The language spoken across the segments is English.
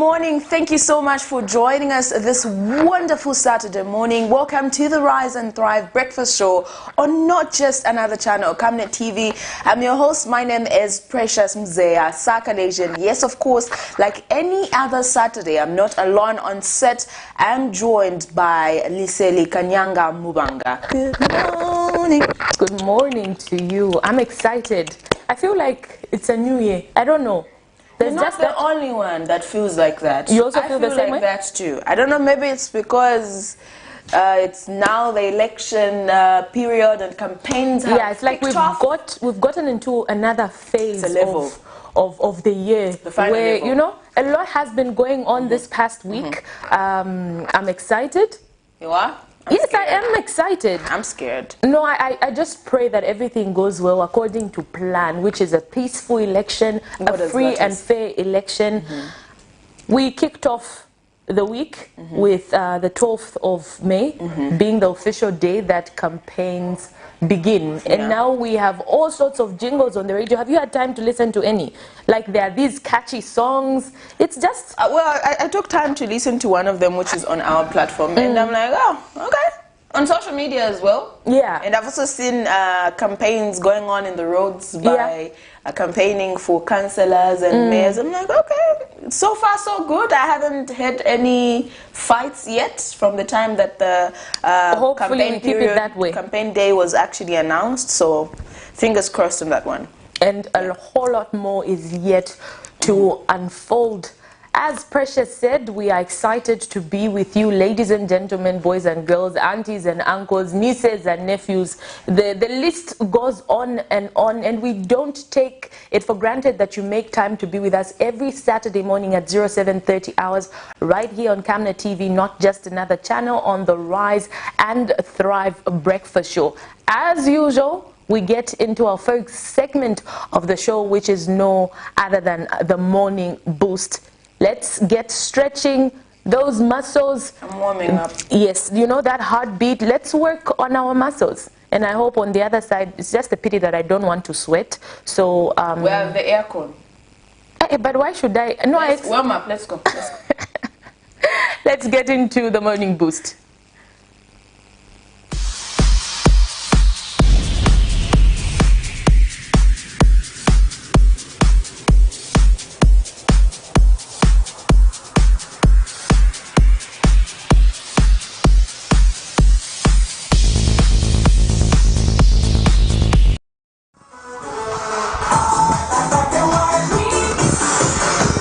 morning. Thank you so much for joining us this wonderful Saturday morning. Welcome to the Rise and Thrive Breakfast Show on not just another channel, Camnet TV. I'm your host. My name is Precious Mzeya, Saka Nation. Yes, of course, like any other Saturday, I'm not alone on set. I'm joined by Liseli Kanyanga Mubanga. Good morning. Good morning to you. I'm excited. I feel like it's a new year. I don't know. You're not the only one that feels like that. You also feel the same way? That too. I don't know, maybe it's because it's now the election period and campaigns have it's like we've gotten into another phase of the year where level. You know, a lot has been going on this past week. I'm excited. You are? Yes, I am excited. I'm scared. No, I just pray that everything goes well according to plan, which is a peaceful election, a free and fair election. We kicked off the week with the 12th of May being the official day that campaigns begin. And now we have all sorts of jingles on the radio. Have you had time to listen to any? Like, there are these catchy songs. It's just... I took time to listen to one of them, which is on our platform. And I'm like, oh, okay. On social media as well. Yeah. And I've also seen campaigns going on in the roads by campaigning for councillors and mayors. I'm like, okay, so far so good. I haven't had any fights yet from the time that the campaign day was actually announced. So fingers crossed on that one. And a whole lot more is yet to unfold. As Precious said, we are excited to be with you, ladies and gentlemen, boys and girls, aunties and uncles, nieces and nephews. The list goes on, and we don't take it for granted that you make time to be with us every Saturday morning at 07:30 hours right here on Camnet TV, not just another channel, on the Rise and Thrive Breakfast Show. As usual, we get into our first segment of the show, which is no other than the Morning Boost. Let's get stretching those muscles. I'm warming up. Yes, you know that heartbeat. Let's work on our muscles. And I hope on the other side, it's just a pity that I don't want to sweat. So we have the aircon. But why should I? No, let's warm up. Let's go. Let's go. Let's get into the Morning Boost.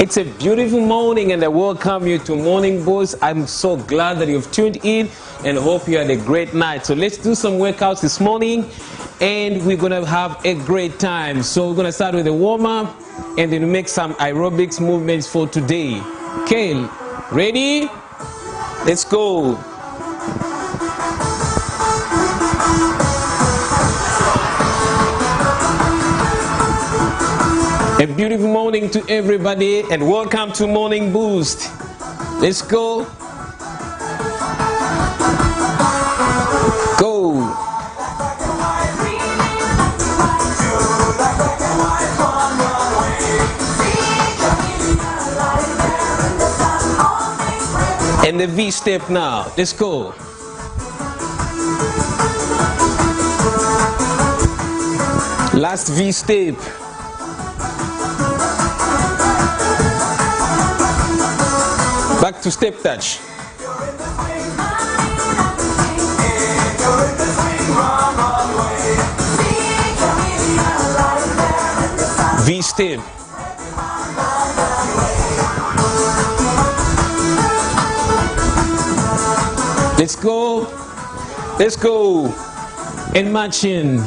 It's a beautiful morning and I welcome you to Morning Boost. I'm so glad that you've tuned in and hope you had a great night. So let's do some workouts this morning and we're going to have a great time. So we're going to start with a warm-up and then make some aerobics movements for today. Okay, ready? Let's go. A beautiful morning to everybody and welcome to Morning Boost. Let's go. Go. And the V step now. Let's go. Last V step. Back to step touch. V step. Let's go. Let's go. And marching.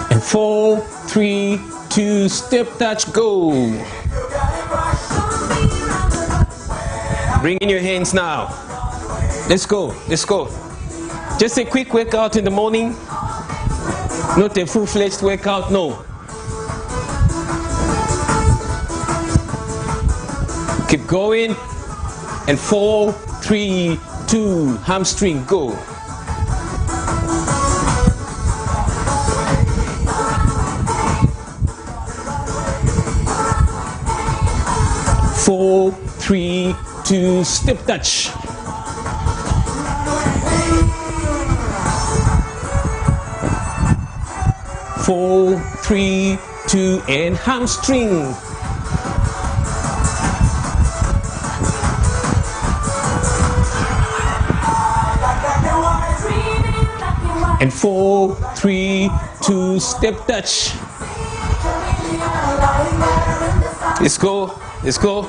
And 4, 3, 2, step touch, go. Bring in your hands now. Let's go. Let's go. Just a quick workout in the morning. Not a full-fledged workout, no. Keep going. And 4, 3, 2, hamstring, go. 4, 3, 2, step touch. 4, 3, 2, and hamstring. And 4, 3, 2, step touch. Let's go, let's go,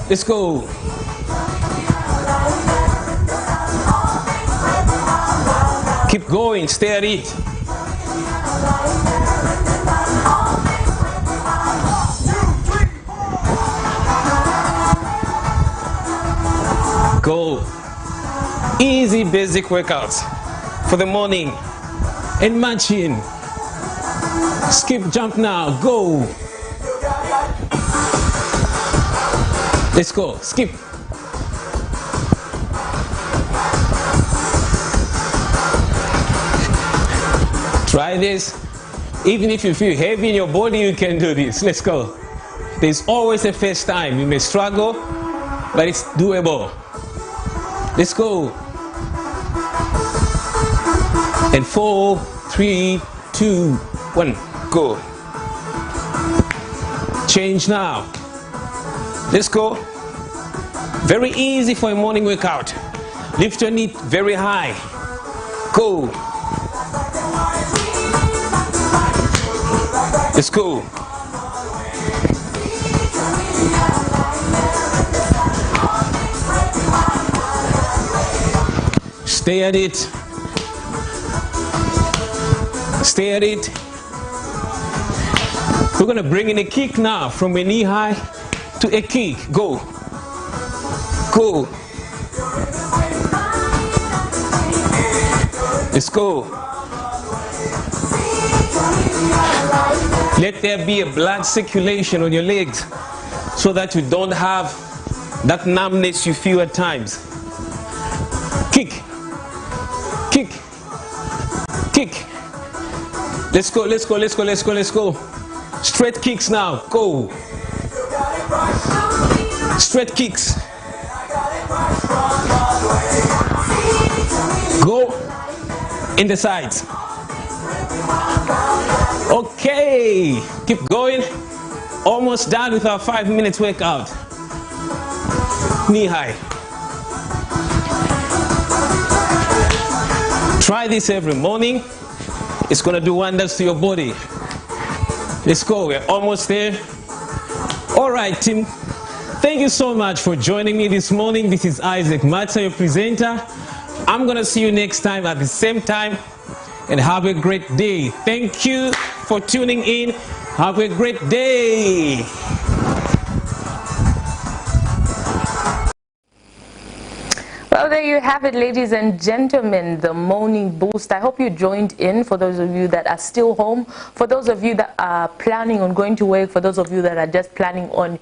let's go. Keep going, stay at it. Go. Easy basic workouts for the morning and marching. Skip, jump now, go. Let's go, skip. Try this. Even if you feel heavy in your body, you can do this. Let's go. There's always a first time. You may struggle, but it's doable. Let's go. And 4, 3, 2, 1, go. Change now. Let's go. Very easy for a morning workout. Lift your knee very high. Go. Let's go. Stay at it. Stay at it. We're going to bring in a kick now from a knee high to a kick. Go. Go. Let's go. Let there be a blood circulation on your legs so that you don't have that numbness you feel at times. Kick. Kick. Kick. Let's go, let's go, let's go, let's go, let's go. Straight kicks now. Go. Straight kicks. Go in the sides. Okay. Keep going. Almost done with our 5 minutes workout. Knee high. Try this every morning. It's going to do wonders to your body. Let's go. We're almost there. All right, team. Thank you so much for joining me this morning. This is Isaac Matza, your presenter. I'm going to see you next time at the same time. And have a great day. Thank you for tuning in. Have a great day. Well, there you have it, ladies and gentlemen, the morning boost. I hope you joined in. For those of you that are still home, for those of you that are planning on going to work, for those of you that are just planning on,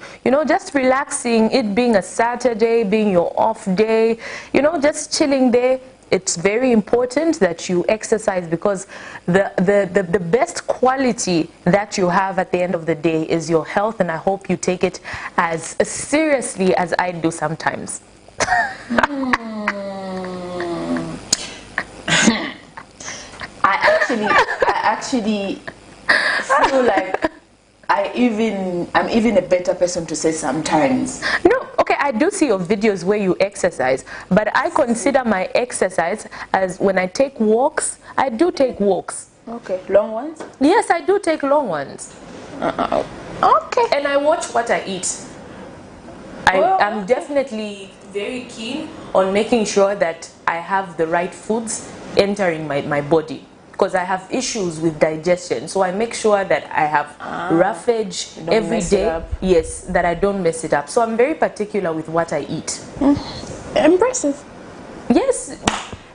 just relaxing, it being a Saturday, being your off day, just chilling there. It's very important that you exercise, because the best quality that you have at the end of the day is your health, and I hope you take it as seriously as I do sometimes. I actually feel like I'm even a better person to say sometimes. No, okay, I do see your videos where you exercise, but I consider my exercise as when I take walks. I do take walks. Okay, long ones? Yes, I do take long ones. Okay. And I watch what I eat. I'm definitely very keen on making sure that I have the right foods entering my body, because I have issues with digestion. So I make sure that I have roughage every day. Yes, that I don't mess it up. So I'm very particular with what I eat. Impressive. Yes.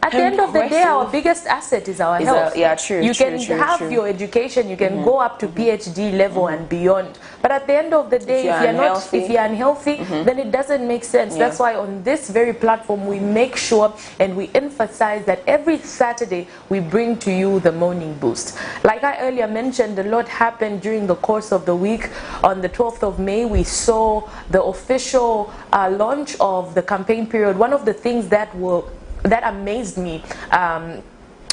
At the end of the day, our biggest asset is our health. Yeah, true. You true, can have your education, you can go up to PhD level and beyond. But at the end of the day, if you're unhealthy, then it doesn't make sense. That's why on this very platform, we make sure and we emphasize that every Saturday we bring to you the morning boost. Like I earlier mentioned, a lot happened during the course of the week. On the 12th of May, we saw the official launch of the campaign period. One of the things that amazed me,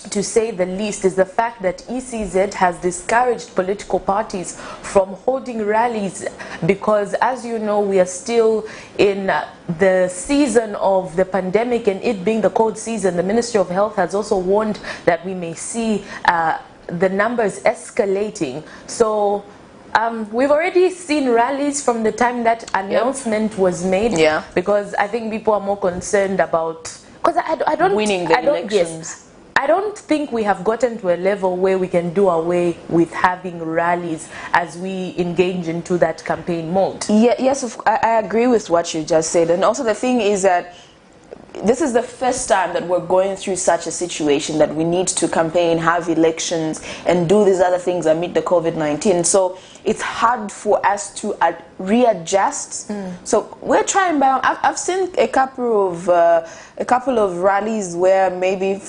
to say the least, is the fact that ECZ has discouraged political parties from holding rallies because, as you know, we are still in the season of the pandemic, and it being the cold season, the Ministry of Health has also warned that we may see the numbers escalating. So we've already seen rallies from the time that announcement was made, because I think people are more concerned about, because I don't winning the elections. Yes, I don't think we have gotten to a level where we can do away with having rallies as we engage into that campaign mode. Yes, I agree with what you just said. And also the thing is that this is the first time that we're going through such a situation that we need to campaign, have elections, and do these other things amid the COVID-19. So it's hard for us to readjust. So we're trying. I've seen a couple of rallies where maybe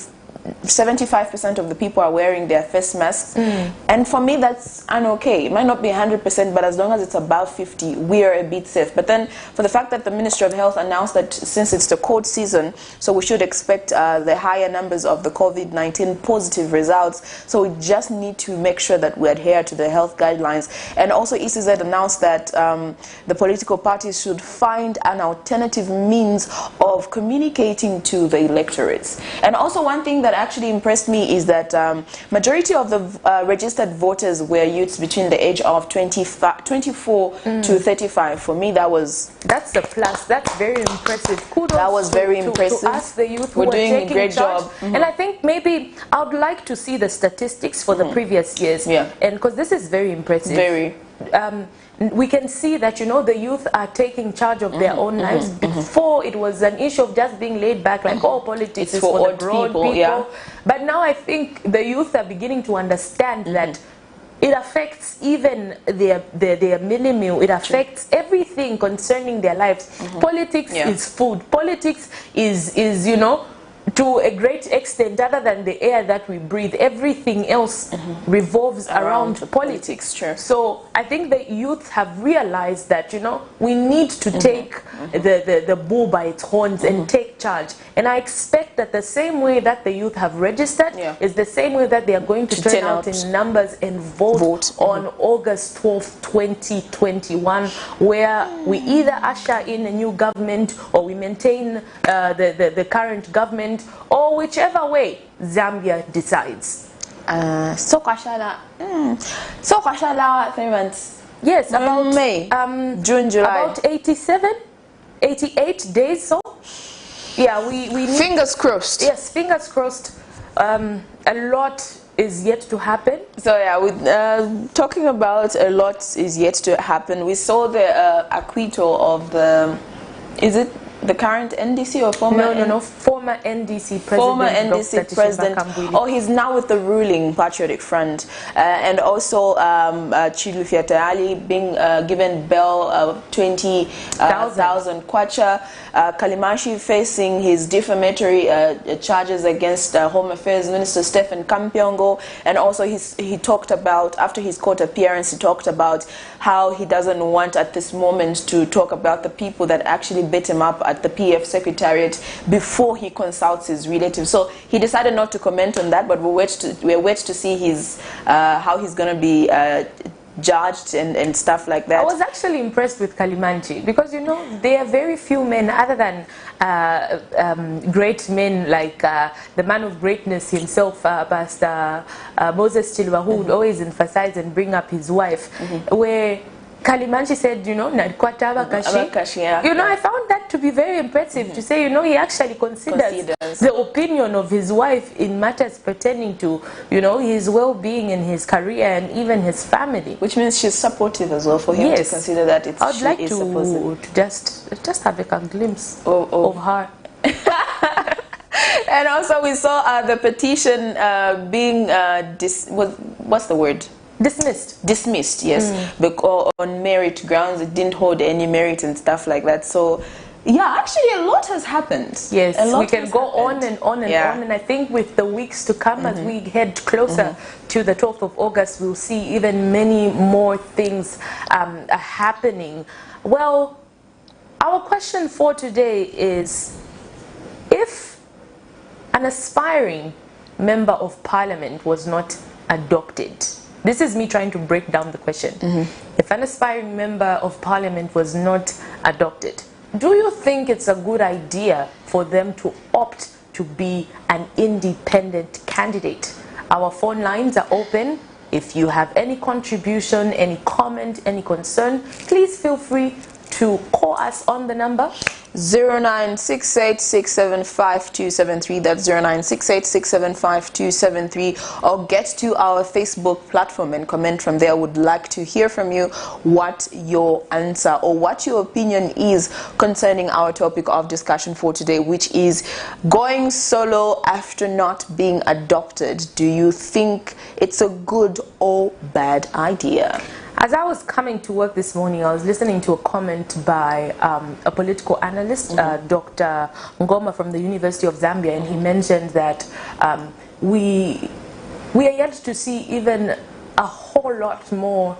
75% of the people are wearing their face masks, and for me that's okay. It might not be 100%, but as long as it's above 50, we are a bit safe. But then for the fact that the Ministry of Health announced that since it's the cold season, so we should expect the higher numbers of the COVID-19 positive results, so we just need to make sure that we adhere to the health guidelines. And also ECZ announced that the political parties should find an alternative means of communicating to the electorates. And also one thing that actually impressed me is that majority of the registered voters were youths between the age of 24 to 35. For me, that's a plus. That's very impressive. Kudos. That was very impressive. To us, the youth who we're doing taking a great charge. job. And I think maybe I would like to see the statistics for the previous years. And because this is very impressive. Very. We can see that, you know, the youth are taking charge of their own lives. Before, it was an issue of just being laid back, like, oh, politics is for the broad people. But now I think the youth are beginning to understand that it affects even their mini meal. It affects everything concerning their lives. Politics is food. Politics is, you know, to a great extent, other than the air that we breathe, everything else revolves around politics. True. So I think the youth have realized that, you know, we need to take the bull by its horns and take charge. And I expect that the same way that the youth have registered is the same way that they are going to turn out in numbers and vote on August 12th, 2021, where we either usher in a new government or we maintain the current government, or whichever way Zambia decides. So Kwashala 3 months. Yes, about May, June, July. About 88 days. So yeah, we need, fingers crossed. Yes, fingers crossed. A lot is yet to happen. So yeah, talking about a lot is yet to happen. We saw the acquittal of the, is it the current NDC or former? No, former NDC president. Former NDC president. Oh, he's now with the ruling Patriotic Front, and also Chilufi Atali being given bail of 20,000 kwacha. Kalimanshi facing his defamatory charges against Home Affairs Minister Stephen Kampyongo, and also he talked about, after his court appearance, he talked about how he doesn't want at this moment to talk about the people that actually beat him up at the PF Secretariat before he consults his relatives. So he decided not to comment on that, but we're wait to see his how he's going to be judged and stuff like that. I was actually impressed with Kalimanchi because, you know, there are very few men other than great men like the man of greatness himself, Pastor Moses Chilwa, who would always emphasize and bring up his wife, where Kalimanchi said, you know, you know, I found that to be very impressive to say, you know, he actually considers the opinion of his wife in matters pertaining to, you know, his well-being and his career and even his family. Which means she's supportive as well for him to consider that it's I'd like to just have a glimpse of her. And also we saw the petition being what's the word? Dismissed, yes, because on merit grounds. It didn't hold any merit and stuff like that. So yeah, actually a lot has happened. Yes, we can go on and on and on, and I think with the weeks to come, as we head closer to the 12th of August, we'll see even many more things happening. Well, our question for today is, if an aspiring member of parliament was not adopted, this is me trying to break down the question. If an aspiring member of parliament was not adopted, do you think it's a good idea for them to opt to be an independent candidate? Our phone lines are open. If you have any contribution, any comment, any concern, please feel free to call us on the number 0968675273. That's 0968675273. Or get to our Facebook platform and comment from there. I would like to hear from you what your answer or what your opinion is concerning our topic of discussion for today, which is going solo after not being adopted. Do you think it's a good or bad idea? As I was coming to work this morning, I was listening to a comment by a political analyst, Dr. Ngoma from the University of Zambia, and he mentioned that we are yet to see even a whole lot more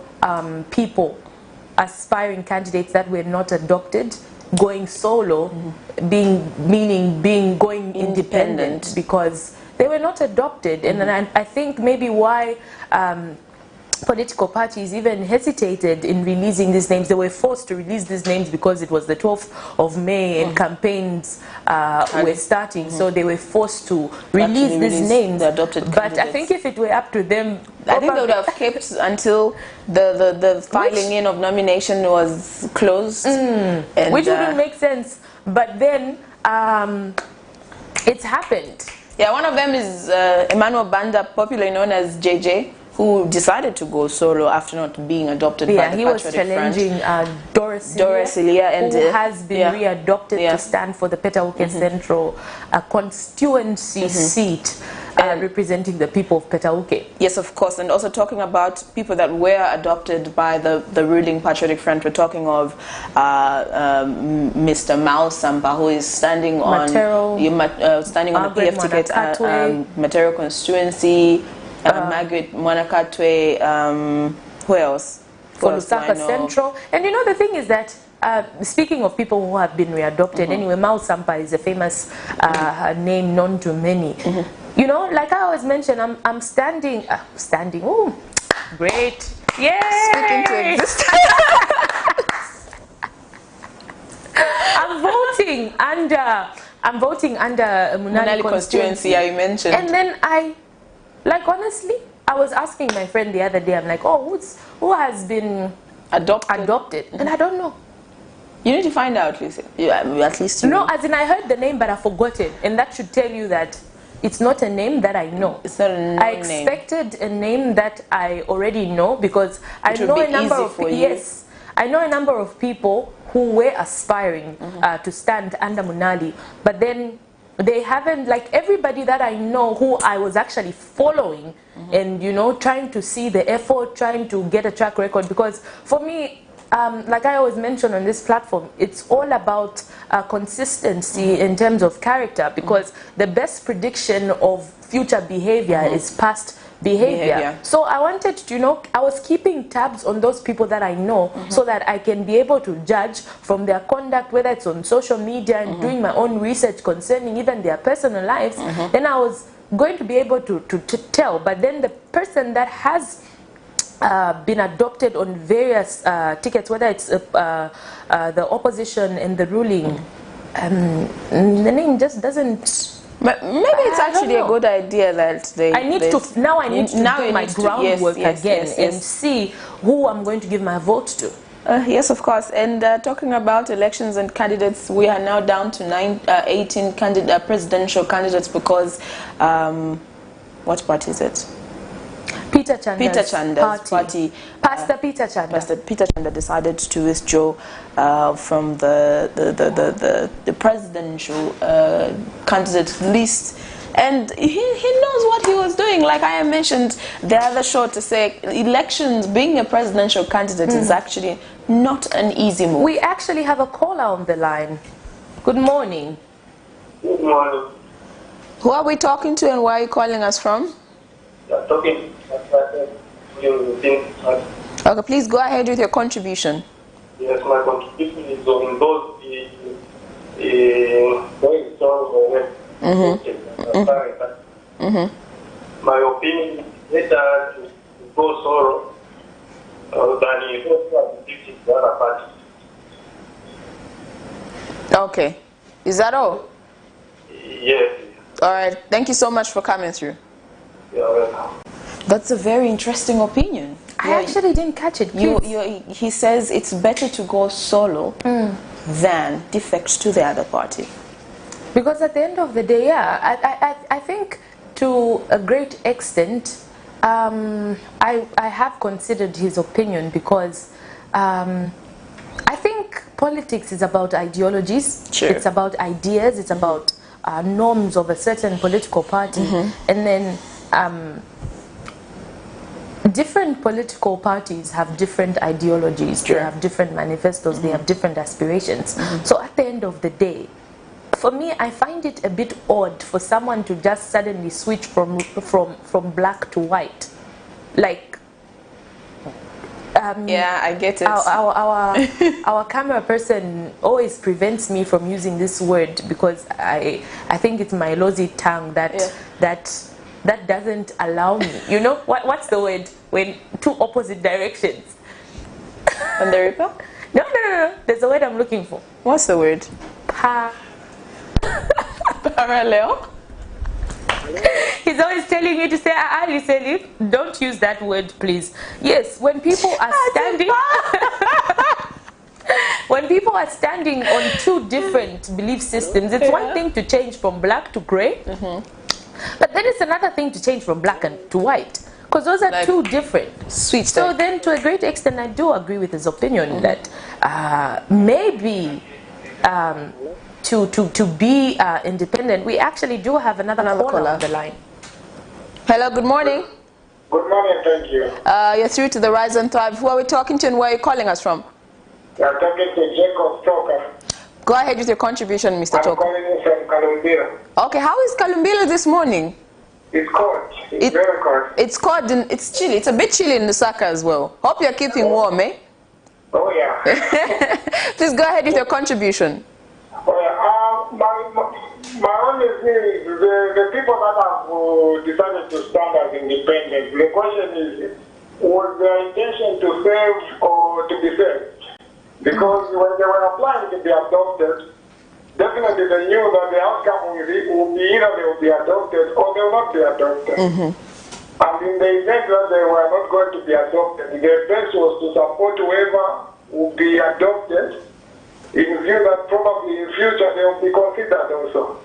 people, aspiring candidates that were not adopted, going solo, meaning going independent because they were not adopted. And I think maybe why political parties even hesitated in releasing these names. They were forced to release these names because it was the 12th of May and campaigns were starting, so they were forced to release these names. The adopted but I think if it were up to them, I think they would have kept until the filing in of nomination was closed, and, which wouldn't make sense. But then it's happened. Yeah, one of them is Emmanuel Banda, popularly known as JJ, who decided to go solo after not being adopted by the he was challenging Doris Ilia, who has been readopted to stand for the Petauke Central constituency seat, representing the people of Petauke. Yes, of course, and also talking about people that were adopted by the ruling Patriotic Front. We're talking of Mr. Mao Sampa, who is standing on standing on the PF ticket, Matero constituency. Margaret Mwanakatwe, who else? For Lusaka Central. And you know, the thing is that, speaking of people who have been readopted, anyway, Mao Sampa is a famous name known to many. You know, like I always mention, I'm standing, oh, great, yay! Speaking to existence. I'm voting under Munali constituency. Yeah, you mentioned. And then like, honestly, I was asking my friend the other day, I'm like, oh, who has been adopted? And I don't know. You need to find out, Lucy. At least you know. No, as in I heard the name, but I forgot it. And that should tell you that it's not a name that I know. It's not a name. I expected a name that I already know, because I know a number of people. Yes, I know a number of people who were aspiring to stand under Munali, but then they haven't, like everybody that I know who I was actually following and, you know, trying to see the effort, trying to get a track record. Because for me, like I always mention on this platform, it's all about consistency in terms of character, because the best prediction of future behavior is past behavior. So I wanted to, you know, I was keeping tabs on those people that I know so that I can be able to judge from their conduct, whether it's on social media and doing my own research concerning even their personal lives. Then I was going to be able to tell. But then the person that has been adopted on various tickets, whether it's the opposition and the ruling, the name just doesn't. But maybe it's actually a good idea that they. I need to do my groundwork again and see who I'm going to give my vote to. Yes, of course. And talking about elections and candidates, we are now down to 18 presidential candidates, because what party is it? Peter Chanda's party. Pastor Peter Chanda. Pastor Peter Chanda decided to withdraw from the presidential candidate list. And he knows what he was doing. Like I mentioned the other show, to say elections, being a presidential candidate is actually not an easy move. We actually have a caller on the line. Good morning. Good morning. Who are we talking to and where are you calling us from? You're talking. Okay, please go ahead with your contribution. Yes, my contribution is on those my opinion is better to go solo than you go to the other party. Okay. Is that all? Yes. All right. Thank you so much for coming through. You're welcome. That's a very interesting opinion. I actually didn't catch it. He says it's better to go solo than defect to the other party. Because at the end of the day, yeah, I think to a great extent, I have considered his opinion because I think politics is about ideologies. Sure. It's about ideas. It's about norms of a certain political party. And then different political parties have different ideologies. Sure. They have different manifestos. They have different aspirations. So at the end of the day, for me, I find it a bit odd for someone to just suddenly switch from black to white. Like, yeah, I get it. Our camera person always prevents me from using this word because I think it's my lousy tongue that doesn't allow me. You know what's the word when two opposite directions? On the ripper? No. There's a word I'm looking for. What's the word? Parallel. He's always telling me to say, listen, don't use that word, please. Yes, when people are standing, when people are standing on two different belief systems, it's one thing to change from black to gray, but then it's another thing to change from black to white, because those are two different. Sweet. So then, to a great extent, I do agree with his opinion that maybe. To be independent, we actually do have another caller on the line. Hello, good morning. Good morning, thank you. You're through to the Rise and Thrive. Who are we talking to and where are you calling us from? You're talking to Jacob Toka. Go ahead with your contribution, Mr. I'm Toka. calling you from Kalumbira. Okay, how is Kalumbira this morning? It's cold. It's very cold. It's cold and it's chilly. It's a bit chilly in Lusaka as well. Hope you're keeping warm, eh? Oh, yeah. Please go ahead with your contribution. My only thing is the people that have decided to stand as independent, the question is, was their intention to serve or to be served? Because when they were applying to be adopted, definitely they knew that the outcome will be either they will be adopted or they will not be adopted. And in the event that they were not going to be adopted, their best was to support whoever would be adopted, in view that probably in future they will be considered also.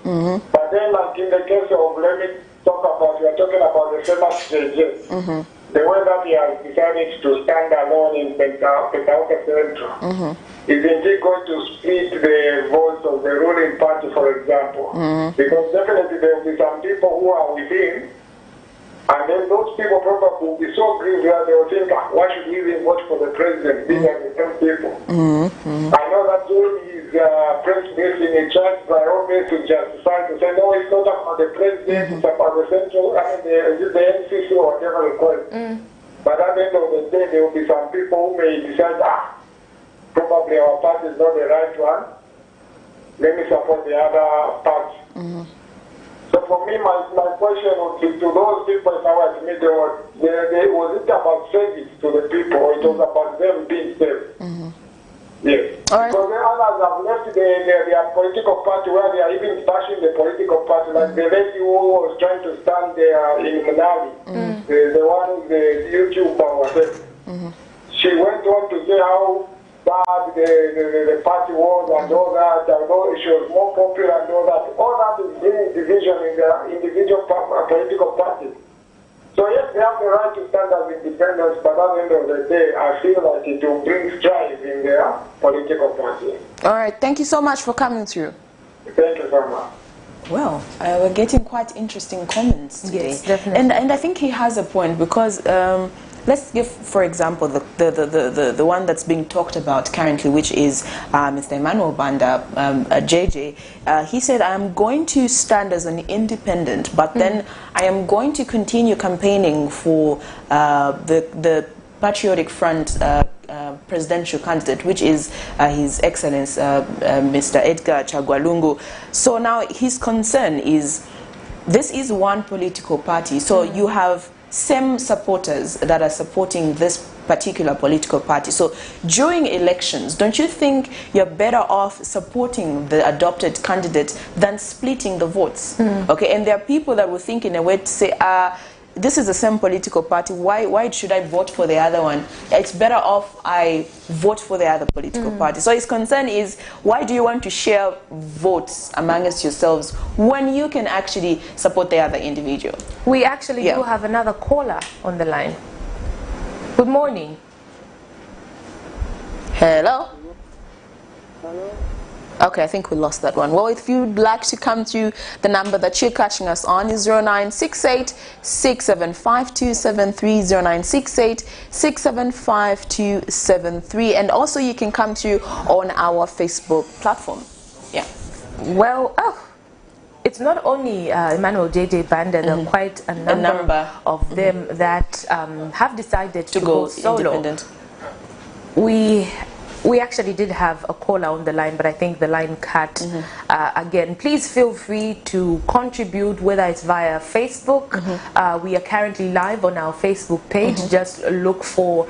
But then, like in the case of, let me talk about, you are talking about the famous JJ. The way that he has decided to stand alone in Petauke Central is indeed going to split the votes of the ruling party, for example. Because definitely there will be some people who are within, and then those people probably will be so grieved that they will think, why should we even vote for the president? These are the same people. I know that during his press briefing, he tried by all means to justify, to say, no, it's not about the president, it's about the central, the NCC or whatever they call it. But at the end of the day, there will be some people who may decide, probably our party is not the right one. Let me support the other party. So for me, my question would be to those people in our community, was it about service to the people, or it was about them being saved? Yes. All right. Because the others have left their political party where they are even bashing the political party, like the lady who was trying to stand there in Malawi, the one, the YouTuber or whatever. She went on to say how bad the party was and all that, although she was more popular and all that is bringing division in the individual political parties. So yes, they have the right to stand as independents, but at the end of the day, I feel like it will bring strife in their political party. All right, thank you so much for coming through. Thank you so much. Well, we're getting quite interesting comments today. Yes, definitely. And I think he has a point, because let's give, for example, the one that's being talked about currently, which is Mr. Emmanuel Banda, JJ. He said, I'm going to stand as an independent, but then I am going to continue campaigning for the Patriotic Front presidential candidate, which is His Excellence Mr. Edgar Chagwa Lungu. So now his concern is, this is one political party, so you have same supporters that are supporting this particular political party. So during elections, don't you think you're better off supporting the adopted candidate than splitting the votes? Okay, and there are people that will think in a way to say, this is the same political party, why should I vote for the other one? It's better off I vote for the other political party. So his concern is, why do you want to share votes amongst yourselves when you can actually support the other individual? We actually do have another caller on the line. Good morning. Hello? Hello? Okay, I think we lost that one. Well, if you'd like to come through, the number that you're catching us on is 0968 675 0968 675 and also you can come through on our Facebook platform. Yeah. Well, it's not only Emmanuel JJ Banda, there are quite a number of them that have decided to go solo. Independent. We actually did have a caller on the line, but I think the line cut again. Please feel free to contribute, whether it's via Facebook. We are currently live on our Facebook page. Just look for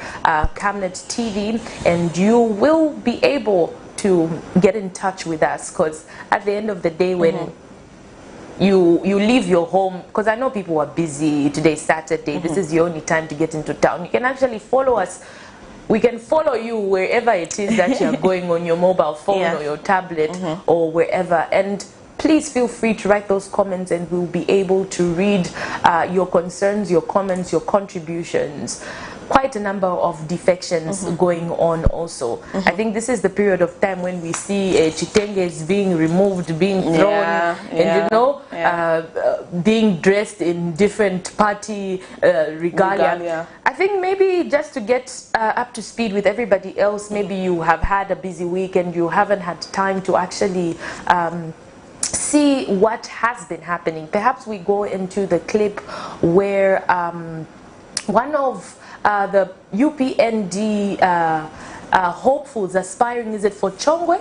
Camnet TV, and you will be able to get in touch with us, because at the end of the day, when you leave your home, because I know people are busy, today's Saturday, this is the only time to get into town, you can actually follow us. We can follow you wherever it is that you're going, on your mobile phone or your tablet or wherever. And please feel free to write those comments, and we'll be able to read your concerns, your comments, your contributions. Quite a number of defections going on also. I think this is the period of time when we see chitenges being removed, being thrown, and you know, being dressed in different party regalia. I think maybe just to get up to speed with everybody else, maybe you have had a busy week and you haven't had time to actually see what has been happening. Perhaps we go into the clip where one of the UPND hopefuls aspiring, is it for Chongwe?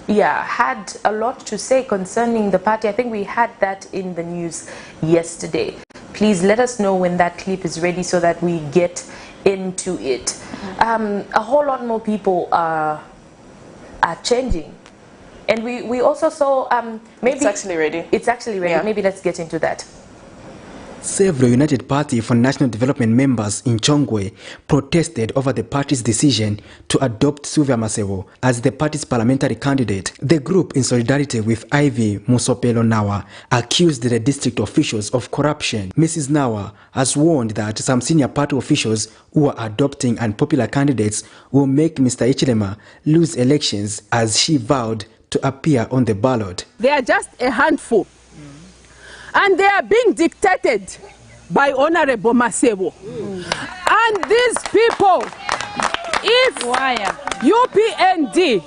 Had a lot to say concerning the party. I think we had that in the news yesterday. Please let us know when that clip is ready so that we get into it. A whole lot more people are changing. And we also saw maybe... It's actually ready. It's actually ready. Maybe let's get into that. Several United Party for National Development members in Chongwe protested over the party's decision to adopt Sylvia Masebo as the party's parliamentary candidate. The group, in solidarity with Ivy Musopelo Nawa, accused the district officials of corruption. Mrs. Nawa has warned that some senior party officials who are adopting unpopular candidates will make Mr. Ichilema lose elections, as she vowed to appear on the ballot. They are just a handful. And they are being dictated by Honorable Masebo. And these people, if UPND,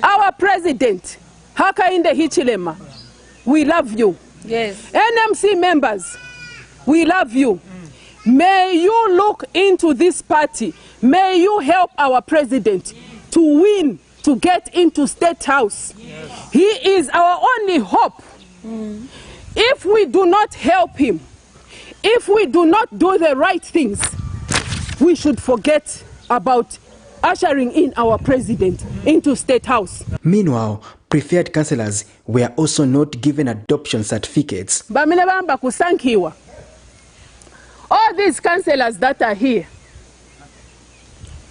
our president, Hakainde Hichilema, we love you. Yes. NMC members, we love you. May you look into this party. May you help our president to win, to get into State House. Yes. He is our only hope. If we do not help him, if we do not do the right things, we should forget about ushering in our president into State House. Meanwhile, preferred councillors were also not given adoption certificates. All these councillors that are here,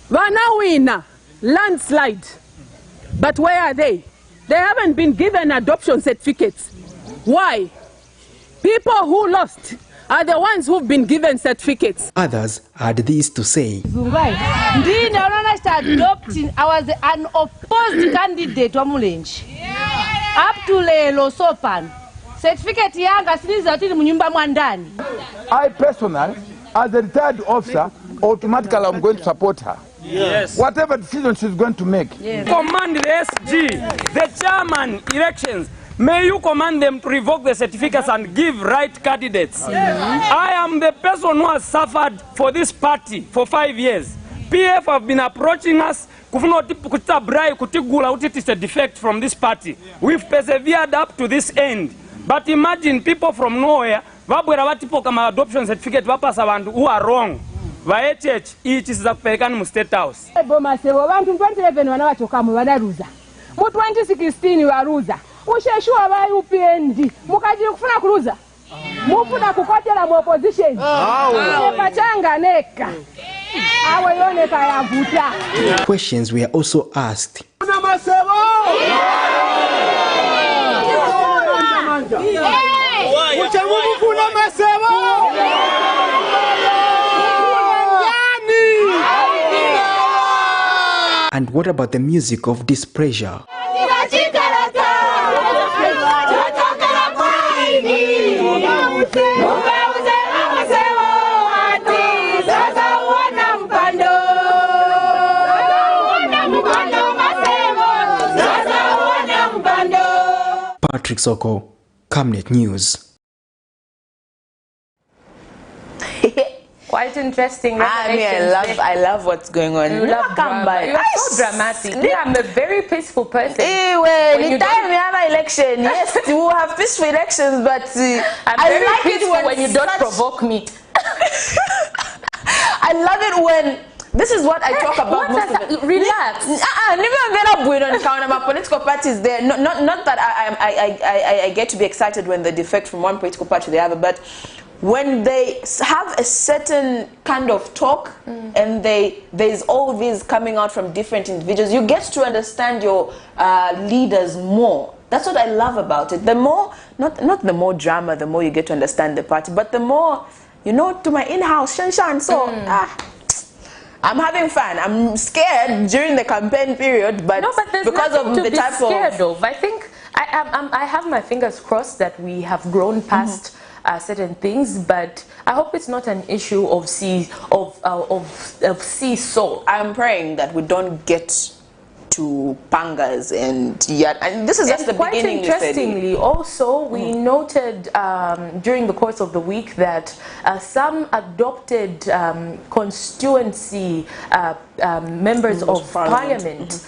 Vanawina, landslide. But where are they? They haven't been given adoption certificates. Why? People who lost are the ones who've been given certificates. Others had this to say. I was an opposed candidate of Mulenji. Up to Lelo Sopan. Certificate yanga sinizatini munyumba mwandani. I personally, as a retired officer, automatically I'm going to support her. Yes. Whatever decision she's going to make. Yes. Command the SG, the chairman elections. May you command them to revoke the certificates and give right candidates. Yes. I am the person who has suffered for this party for 5 years. PF have been approaching us. It's a defect from this party. We've persevered up to this end. But imagine people from nowhere, adoption certificate who are wrong. VHH, each is a Pelican mu State House. Boma sewo bantu 2011 wanawachoka mu badaruza. Mu 2016 waruza. Usheshua ba UPND. Mukaji kufuna kuruza. Mufuna kukotela mu opposition. Pachanga neka. Awe yone kaya vuta. Questions were also asked. And what about the music of displeasure? Patrick Soko, Camnet News. Quite interesting. I love what's going on. You love drama. You are so dramatic. Yeah, I'm a very peaceful person. Anytime we have an election, yes, we will have peaceful elections, but I'm very peaceful when you don't provoke me. I love it when this is what I talk about most of it. Relax. My political parties there. Not that I get to be excited when they defect from one political party to the other, but when they have a certain kind of talk and there's all these coming out from different individuals, you get to understand your leaders more. That's what I love about it. The more, not the more drama, the more you get to understand the party, but the more, you know, to my in-house, shanshan. So, I'm having fun. I'm scared during the campaign period, but, because of the type of... I think I have my fingers crossed that we have grown past certain things, but I hope it's not an issue of seesaw. I'm praying that we don't get to pangas and this is just the beginning. Quite interestingly, also we noted during the course of the week that some adopted constituency members of parliament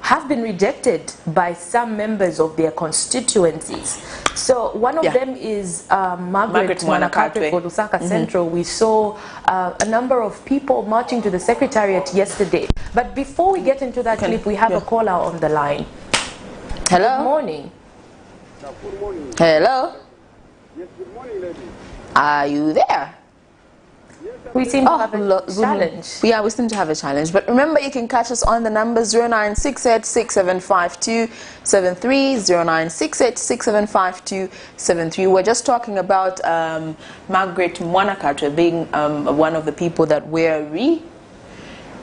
have been rejected by some members of their constituencies. So one of them is Margaret Mwanakatwe for Lusaka Central. We saw a number of people marching to the secretariat yesterday. But before we get into that clip, we have a caller on the line. Hello? Good morning. Good morning. Hello? Yes, good morning, lady. Are you there? We seem to have a challenge. Yeah, we seem to have a challenge. But remember, you can catch us on the number 0968675273, 0968675273. We're just talking about Margaret Mwanakatwe being one of the people that were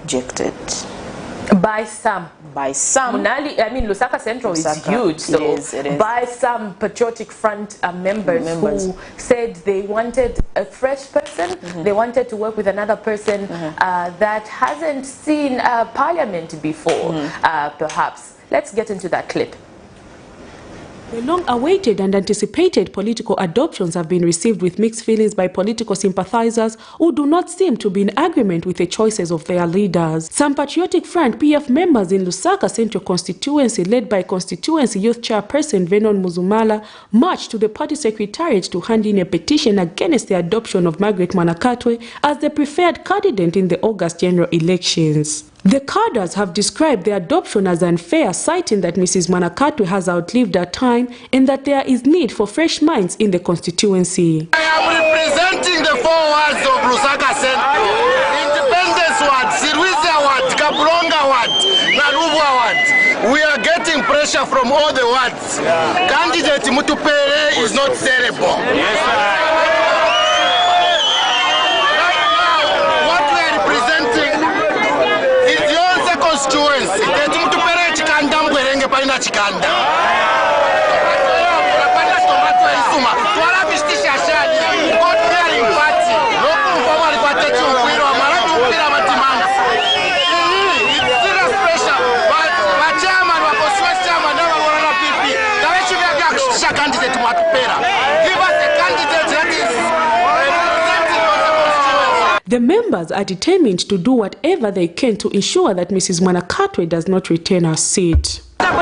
rejected. By some. By some. Munali, I mean, Lusaka Central is huge. So it is. By some Patriotic Front members who said they wanted a fresh person, they wanted to work with another person that hasn't seen parliament before, perhaps. Let's get into that clip. The long-awaited and anticipated political adoptions have been received with mixed feelings by political sympathizers who do not seem to be in agreement with the choices of their leaders. Some Patriotic Front PF members in Lusaka Central constituency, led by constituency youth chairperson Venon Muzumala, marched to the party secretariat to hand in a petition against the adoption of Margaret Mwanakatwe as the preferred candidate in the August general elections. The cadres have described the adoption as unfair, citing that Mrs. Mwanakatwe has outlived her time and that there is need for fresh minds in the constituency. I am representing the 4 wards of Lusaka Central. Independence Ward, Sirwizia Ward, Kabulonga Ward, Narubwa Ward. We are getting pressure from all the wards. Candidate Mutupere is not sellable. Yes, constituency. Keti mutupere chikanda mbwerenge paina chikanda. The members are determined to do whatever they can to ensure that Mrs. Mwanakatwe does not retain her seat. Na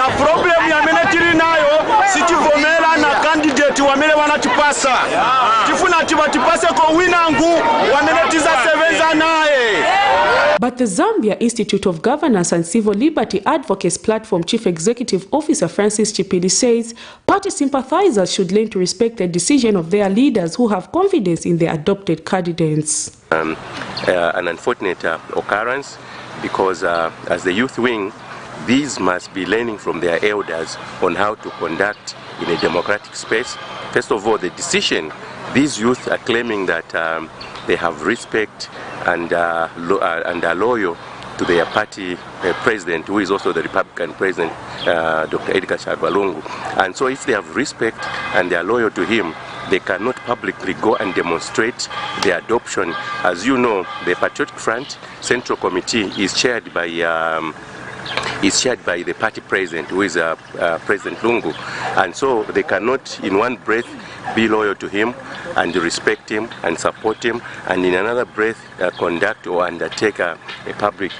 problem ya menetiri nayo sitivomela na candidate wamele wanatipasa tifuna tibatipase ko winangu wamenetiza sevenza naye. But the Zambia Institute of Governance and Civil Liberty Advocates Platform Chief Executive Officer Francis Chipili says party sympathizers should learn to respect the decision of their leaders who have confidence in their adopted candidates. An unfortunate occurrence because as the youth wing, these must be learning from their elders on how to conduct in a democratic space. First of all, the decision, these youth are claiming that they have respect and are loyal to their party president, who is also the Republican president, Dr. Edgar Chagwa Lungu. And so if they have respect and they are loyal to him, they cannot publicly go and demonstrate their adoption. As you know, the Patriotic Front Central Committee is chaired by the party president, who is President Lungu, and so they cannot in one breath be loyal to him and respect him and support him, and in another breath conduct or undertake a public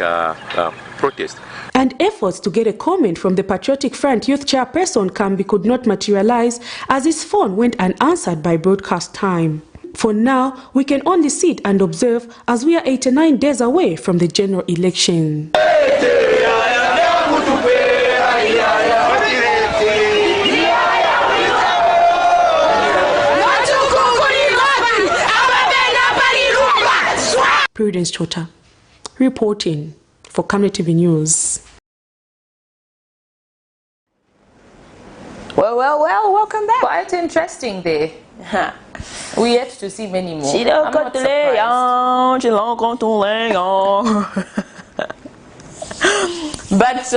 protest. And efforts to get a comment from the Patriotic Front youth chairperson Kambi could not materialize as his phone went unanswered by broadcast time. For now, we can only sit and observe as we are 89 days away from the general election. Prudence Chota, reporting for Camnet TV News. Well, welcome back. Quite interesting there. We yet to see many more. I'm not surprised. But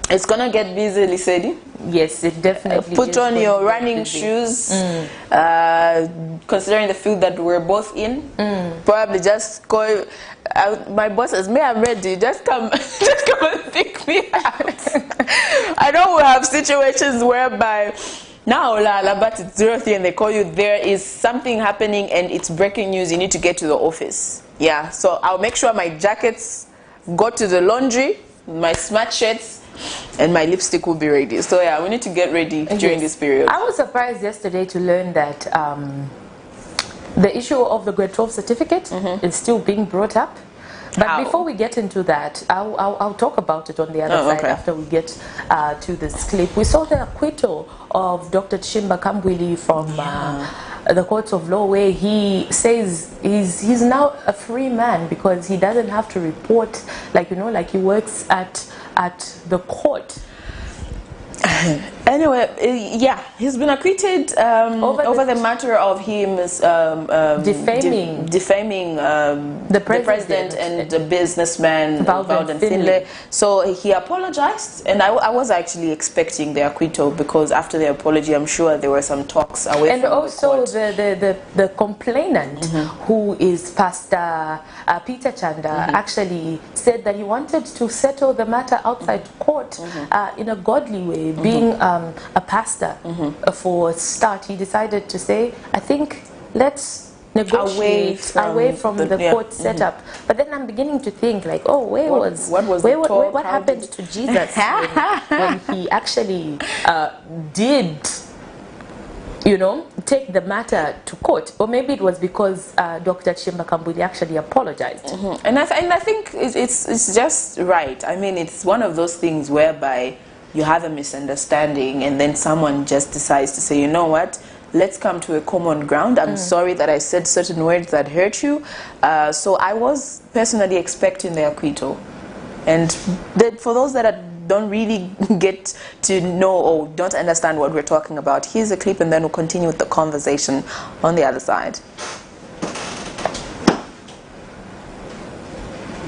it's gonna get busy, Lisedi. Yes, it definitely Put on your running shoes, considering the field that we're both in. Probably just go. My boss says, "May I'm ready. Just come, just come and pick me out." I know we have situations whereby now, but it's 03 and they call you. There is something happening and it's breaking news. You need to get to the office. Yeah, so I'll make sure my jackets go to the laundry, my smart shirts, and my lipstick will be ready. So yeah, we need to get ready during this period. I was surprised yesterday to learn that the issue of the grade 12 certificate is still being brought up. But before we get into that, I'll talk about it on the other side after we get to this clip. We saw the acquittal of Dr. Chimba Kambwili from the courts of law, where he says he's now a free man because he doesn't have to report, like, you know, like he works at the court. Anyway, yeah, he's been acquitted over the matter of him defaming the president and the businessman Bowden Finlay. So he apologized, and I was actually expecting the acquittal, because after the apology, I'm sure there were some talks away from the court. And also the complainant, who is Pastor Peter Chanda, actually said that he wanted to settle the matter outside court in a godly way. Being a pastor, for a start, he decided to say, I think let's negotiate away from the court setup. But then I'm beginning to think, like, oh, what happened to Jesus when he actually did, you know, take the matter to court? Or maybe it was because Dr. Chimba Kambwili actually apologized. And I think it's just right. I mean, it's one of those things whereby you have a misunderstanding and then someone just decides to say, you know what, let's come to a common ground. I'm sorry that I said certain words that hurt you. So I was personally expecting the acquittal. And for those that don't really get to know or don't understand what we're talking about, here's a clip and then we'll continue with the conversation on the other side.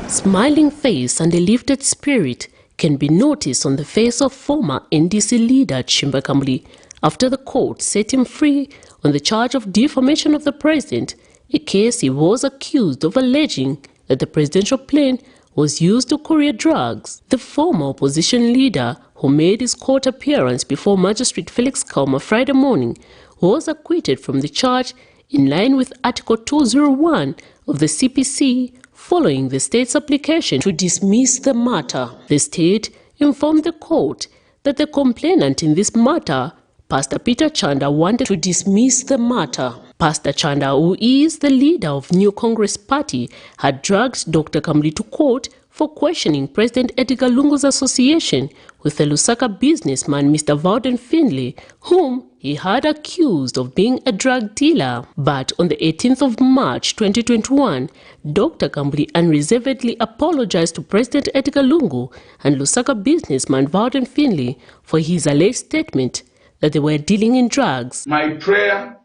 Smiling face and a lifted spirit can be noticed on the face of former NDC leader Chimba Kambuli after the court set him free on the charge of defamation of the president, a case he was accused of alleging that the presidential plane was used to courier drugs. The former opposition leader, who made his court appearance before Magistrate Felix Kauma Friday morning, was acquitted from the charge in line with Article 201 of the CPC following the state's application to dismiss the matter. The state informed the court that the complainant in this matter, Pastor Peter Chanda, wanted to dismiss the matter. Pastor Chanda, who is the leader of New Congress Party, had dragged Dr. Kambuli to court for questioning President Edgar Lungu's association with the Lusaka businessman Mr. Vauden Finley, whom he had accused of being a drug dealer. But on the 18th of March 2021, Dr. Kambuli unreservedly apologized to President Edgar Lungu and Lusaka businessman Vauden Finley for his alleged statement that they were dealing in drugs. My prayer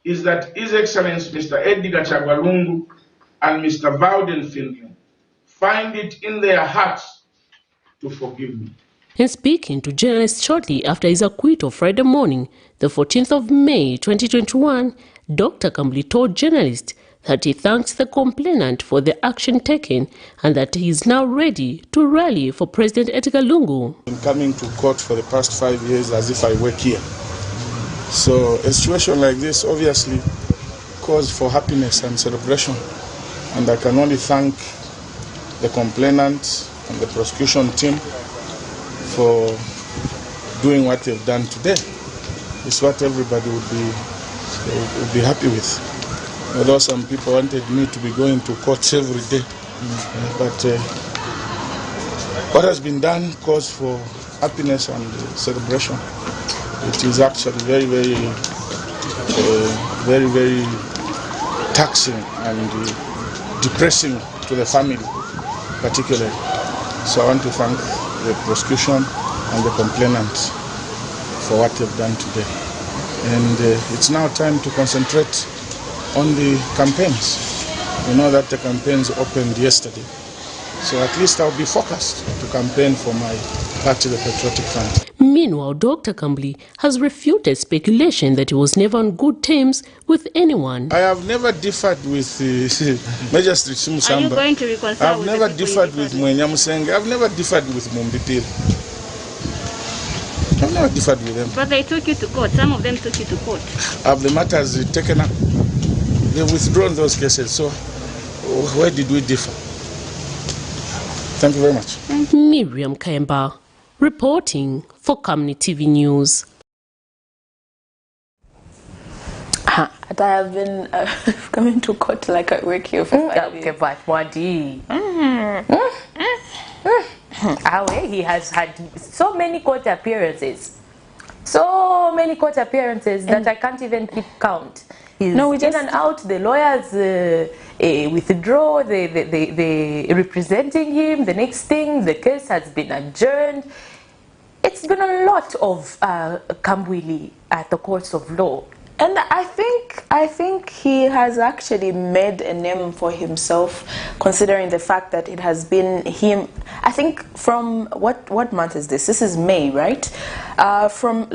is that His Excellency Mr. Edgar Chagwa Lungu and Mr. Vauden Finley find it in their hearts to forgive me. In speaking to journalists shortly after his acquittal Friday morning, the 14th of May 2021, Dr. Kambuli told journalists that he thanks the complainant for the action taken and that he is now ready to rally for President Edgar Lungu. I've been coming to court for the past 5 years as if I work here. So a situation like this obviously calls for happiness and celebration, and I can only thank the complainant and the prosecution team for doing what they've done today. It's what everybody would be happy with. Although some people wanted me to be going to court every day, but what has been done calls for happiness and celebration. It is actually very, very taxing and depressing to the family, particularly. So I want to thank the prosecution and the complainant for what they've done today. And it's now time to concentrate on the campaigns. You know that the campaigns opened yesterday. So at least I'll be focused to campaign for my party, the Patriotic Front. Meanwhile, Dr. Kambuli has refuted speculation that he was never on good terms with anyone. I have never differed with Magistrate Simusamba. Are you going to reconcile I've never differed with Mwenya Musenge. I've never differed with Mumbipil. I've never differed with them. But they took you to court. Some of them took you to court. Have the matters taken up? They've withdrawn those cases. So where did we differ? Thank you very much. Miriam Kayemba, reporting for Camnet TV News. I have been coming to court like I work here for 5 years. Okay, but Wadi. He has had so many court appearances. So many court appearances that I can't even keep count. He's in and out, the lawyers withdraw, they representing him. The next thing, the case has been adjourned. It's been a lot of Kambuli at the courts of law. And I think he has actually made a name for himself, considering the fact that it has been him. I think from what month is this? This is May, right? From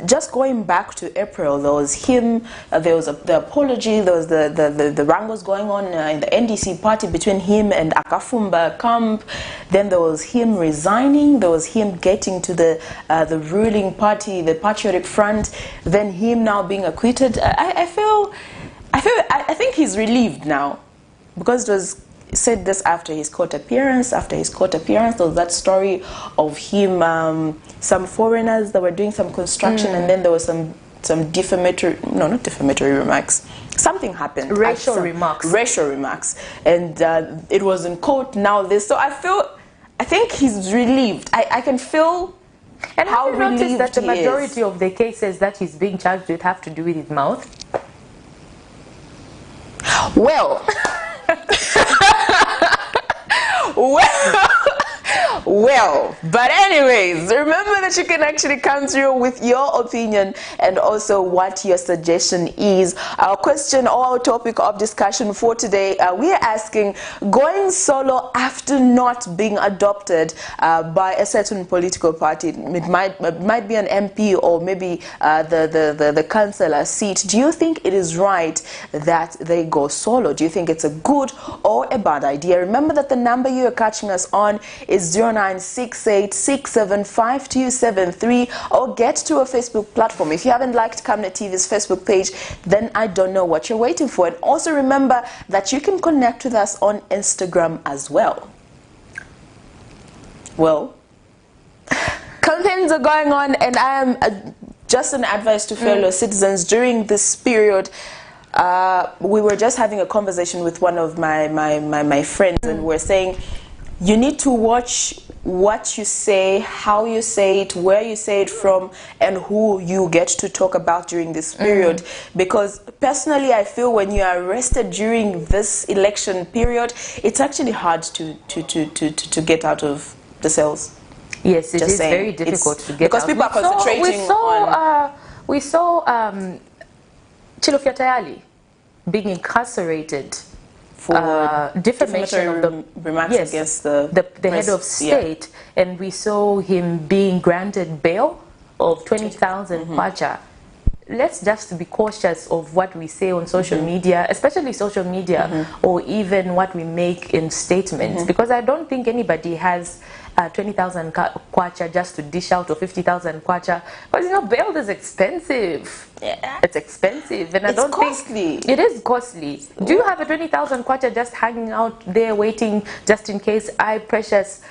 just going back to April, there was him. There was the apology. There was the wrangles going on in the NDC party between him and Akafumba camp. Then there was him resigning. There was him getting to the ruling party, the Patriotic Front. Then him now being acquitted. I think he's relieved now, because it was said this after his court appearance. After his court appearance, there was that story of him, some foreigners that were doing some construction, and then there was some defamatory, no, not defamatory remarks. Something happened. Racial remarks. And it was in court now. So I think he's relieved. I can feel And how have you noticed relieved that the he is. majority of the cases that he's being charged with have to do with his mouth? Well, well, but anyways, remember that you can actually come through with your opinion and also what your suggestion is. Our question or our topic of discussion for today, we are asking, going solo after not being adopted by a certain political party. It might be an MP or maybe the councillor seat. Do you think it is right that they go solo? Do you think it's a good or a bad idea? Remember that the number you are catching us on is 0968675273, or get to a Facebook platform. If you haven't liked Camnet TV's Facebook page, then I don't know what you're waiting for. And also remember that you can connect with us on Instagram as well. Well, campaigns are going on, and I am just an advice to fellow citizens during this period. We were just having a conversation with one of my friends, and we're saying you need to watch what you say, how you say it, where you say it from, and who you get to talk about during this period. Because personally, I feel when you are arrested during this election period, it's actually hard to get out of the cells. Yes, it is very difficult to get because out. People are concentrating on... We saw Chilofya Tayali being incarcerated for defamation of the remarks against the head of state, and we saw him being granted bail of 20,000 kwacha. Let's just be cautious of what we say on social media, especially social media, or even what we make in statements, because I don't think anybody has 20,000 kwacha just to dish out, or 50,000 kwacha, because you know bail is expensive. Yeah, it's expensive, and I don't think it is costly. Do you have a 20,000 kwacha just hanging out there waiting just in case I, Precious,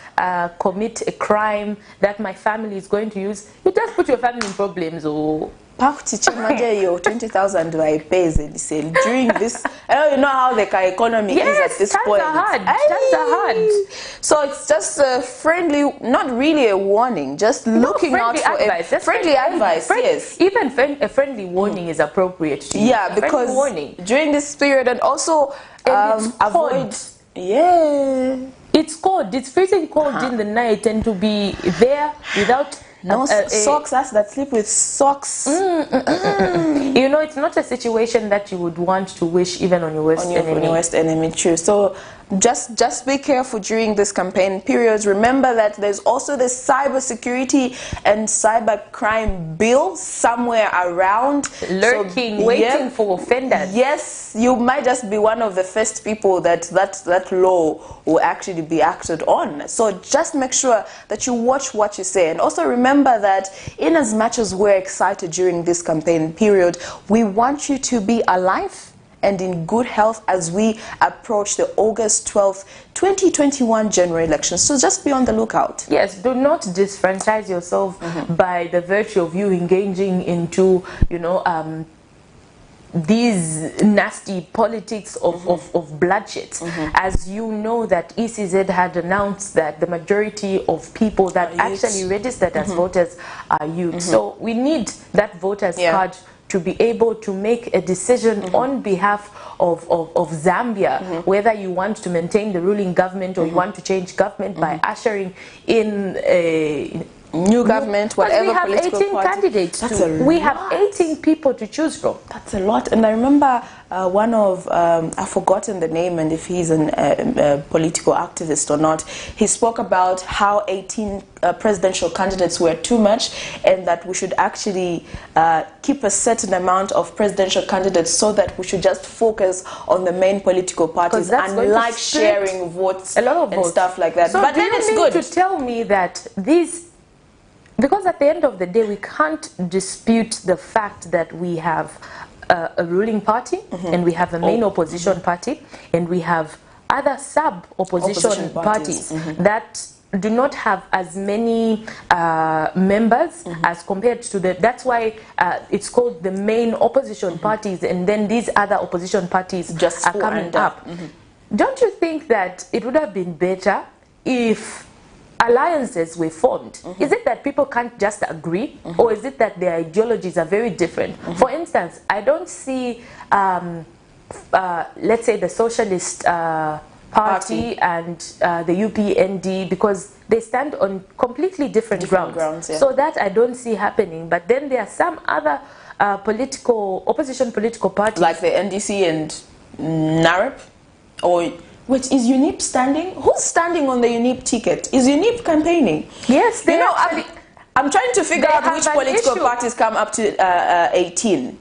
commit a crime that my family is going to use? You just put your family in problems, or 20,000 during this. I don't know how the economy is at this point. Times are hard. So it's just a friendly, not really a warning, just looking out for advice. Friendly advice. Yes, even a friendly warning is appropriate to you. Yeah, because during this period, and also avoid. Yeah, it's cold. It's freezing cold in the night, and to be there without socks, us that sleep with socks. You know, it's not a situation that you would want to wish even on your worst enemy. On your worst enemy, true. So just be careful during this campaign periods. Remember that there's also the cyber security and cyber crime bill somewhere around, lurking, waiting for offenders. Yes, you might just be one of the first people that law will actually be acted on. So just make sure that you watch what you say, and also remember that in as much as we're excited during this campaign period, we want you to be alive and in good health as we approach the August 12th, 2021 general election. So just be on the lookout. Yes, do not disfranchise yourself by the virtue of you engaging into, you know, these nasty politics of bloodshed. As you know that ECZ had announced that the majority of people that actually registered as voters are youth. So we need that voters card to be able to make a decision on behalf of Zambia, whether you want to maintain the ruling government or you want to change government by ushering in a new government, whatever we have political 18 party. candidates. We have 18 people to choose from. That's a lot. And I remember one of, I've forgotten the name and if he's a political activist or not, he spoke about how 18 presidential candidates were too much, and that we should actually keep a certain amount of presidential candidates so that we should just focus on the main political parties and like sharing votes, a lot of and stuff like that. So but then it's good to tell me that these, because at the end of the day we can't dispute the fact that we have a ruling party and we have a main opposition party, and we have other sub-opposition parties that do not have as many members as compared to the, that's why it's called the main opposition parties, and then these other opposition parties just are coming up. Don't you think that it would have been better if alliances were formed. Is it that people can't just agree, or is it that their ideologies are very different? For instance, I don't see, let's say, the Socialist Party and the UPND, because they stand on completely different grounds. Yeah. So that I don't see happening. But then there are some other opposition political parties, like the NDC and NAREP, or which is UNIP standing? Who's standing on the UNIP ticket? Is UNIP campaigning? Yes, they I'm trying to figure out which political parties come up to 18.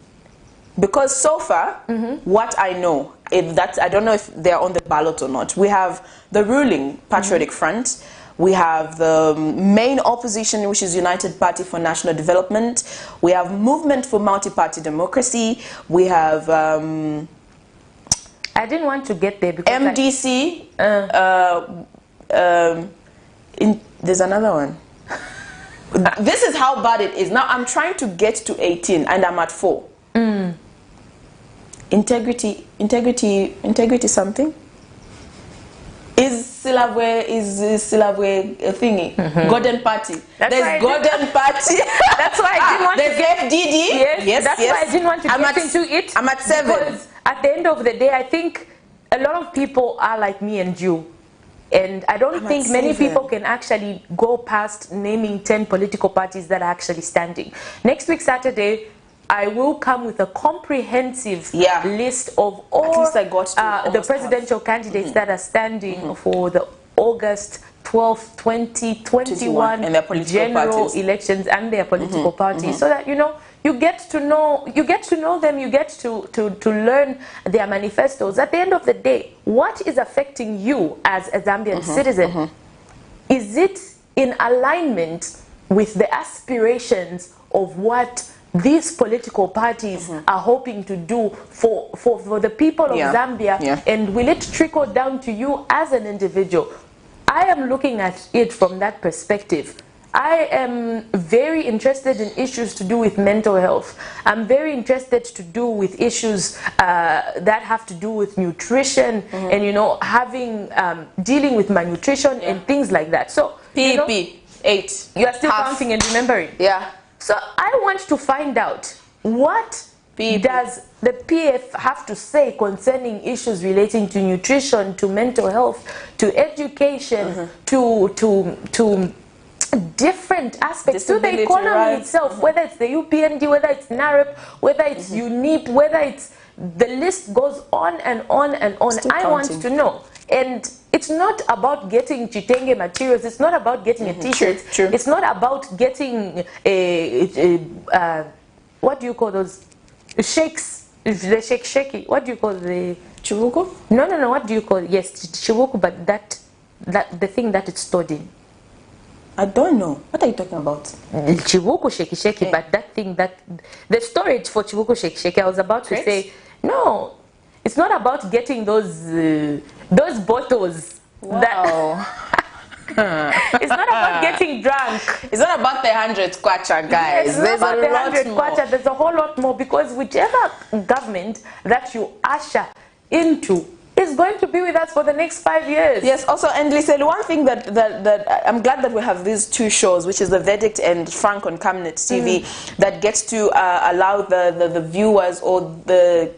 Because so far, what I know, I don't know if they're on the ballot or not. We have the ruling Patriotic Front. We have the main opposition, which is United Party for National Development. We have Movement for Multi-Party Democracy. We have... I didn't want to get there because MDC. There's another one. This is how bad it is. Now I'm trying to get to 18 and I'm at 4. Integrity something? Is Silabwe a thingy? Golden Party. There's Golden Party. That's why I didn't want There's to get... FDD. Yes, that's why I didn't want to get into it. I'm at 7. Because at the end of the day, I think a lot of people are like me and you. And I don't think many people can actually go past naming 10 political parties that are actually standing. Next week, Saturday, I will come with a comprehensive list of all the presidential candidates that are standing for the August 12th, 2021 and their political general elections and their political parties, so that you get to know them, you get to learn their manifestos. At the end of the day, what is affecting you as a Zambian citizen? Is it in alignment with the aspirations of what these political parties are hoping to do for the people of Zambia? And will it trickle down to you as an individual? I am looking at it from that perspective. I am very interested in issues to do with mental health. I'm very interested to do with issues that have to do with nutrition and, having, dealing with malnutrition and things like that. So, PEP, 8. You are still counting and remembering. Yeah. So I want to find out, what does the PF have to say concerning issues relating to nutrition, to mental health, to education, to different aspects, to the economy itself, whether it's the UPND, whether it's NAREP, whether it's UNIP, whether it's, the list goes on and on and on. I want to know. And it's not about getting chitenge materials. It's not about getting a t-shirt. It's not about getting what do you call those shakes? The shaky. What do you call the chibuku? No. What do you call? Yes, chibuku, but the thing that it's stored in. I don't know. What are you talking about? Chibuku sheki, but that thing the storage for chibuku sheki. I was about to say no. It's not about getting those bottles. Wow. It's not about getting drunk. It's not about the 100 kwacha, guys. Yes, there's a lot more. Kwacha. There's a whole lot more, because whichever government that you usher into is going to be with us for the next 5 years. Yes, also, and listen, one thing that I'm glad that we have these 2 shows, which is The Verdict and Frank on Camnet TV, that gets to allow the viewers or the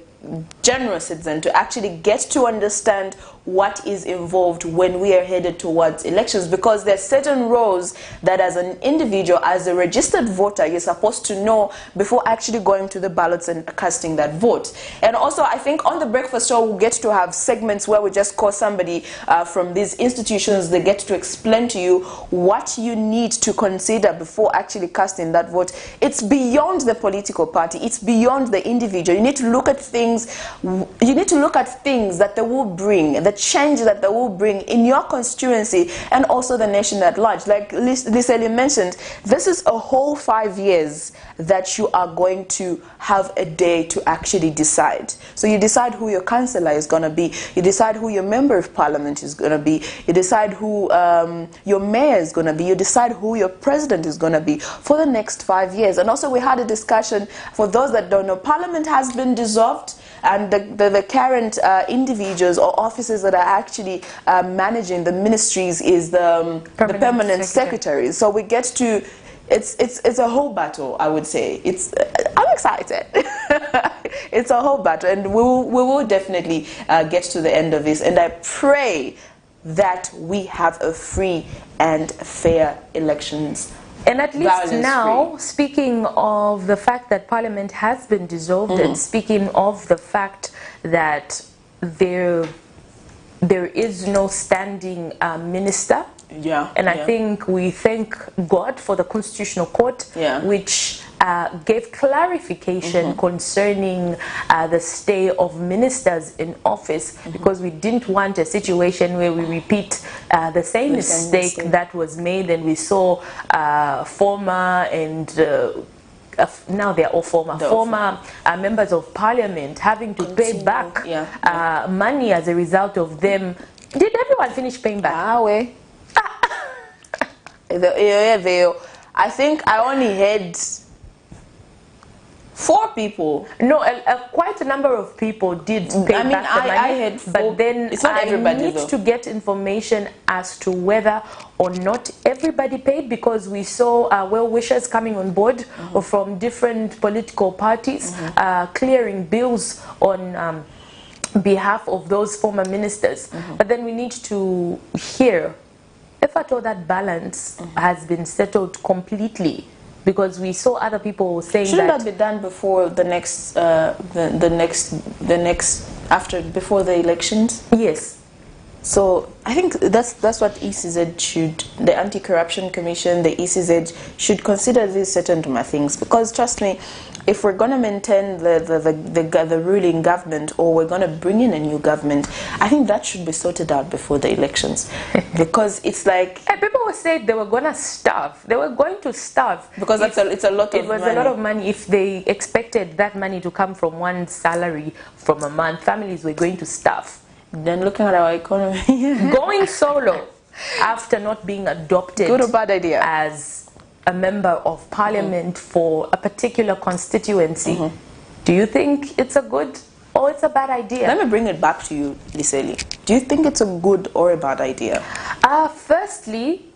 general citizen to actually get to understand what is involved when we are headed towards elections, because there are certain roles that as an individual, as a registered voter, you're supposed to know before actually going to the ballots and casting that vote. And also, I think on the breakfast show, we'll get to have segments where we just call somebody from these institutions. They get to explain to you what you need to consider before actually casting that vote. It's beyond the political party. It's beyond the individual. You need to look at things. You need to look at things that they will bring, the change that they will bring in your constituency and also the nation at large. Like Liseli mentioned, this is a whole 5 years that you are going to have a day to actually decide. So you decide who your councillor is going to be. You decide who your member of parliament is going to be. You decide who your mayor is going to be. You decide who your president is going to be for the next 5 years. And also we had a discussion, for those that don't know, parliament has been dissolved. and the current individuals or officers that are actually managing the ministries is the permanent secretaries. So we get to, it's a whole battle, I would say. I'm excited. It's a whole battle, and we will definitely get to the end of this. And I pray that we have a free and fair elections. And at least now, speaking of the fact that Parliament has been dissolved, and speaking of the fact that there is no standing minister, and I think we thank God for the Constitutional Court, which gave clarification concerning the stay of ministers in office, because we didn't want a situation where we repeat the same mistake that was made, and we saw former and now they are all former members of Parliament having to pay back money as a result of them. Did everyone finish paying back? I think I only had 4 people. No, quite a number of people did pay back the money. I had 4, but then it's not everybody, I need to get information as to whether or not everybody paid, because we saw well-wishers coming on board from different political parties clearing bills on behalf of those former ministers. But then we need to hear if at all that balance has been settled completely, because we saw other people saying shouldn't that be done before the next before the elections? Yes. So I think that's what ECZ should, the Anti-Corruption Commission, the ECZ should consider these certain things, because trust me, if we're going to maintain the ruling government, or we're going to bring in a new government, I think that should be sorted out before the elections. Because it's like... And people would say they were going to starve. They were going to starve. Because it's a lot of money. It was a lot of money. If they expected that money to come from one salary from a month, families were going to starve. Then looking at our economy... Going solo after not being adopted... Good or bad idea? ...as a member of Parliament for a particular constituency. Do you think it's a good or it's a bad idea? Let me bring it back to you, Liseli. Do you think it's a good or a bad idea? Firstly,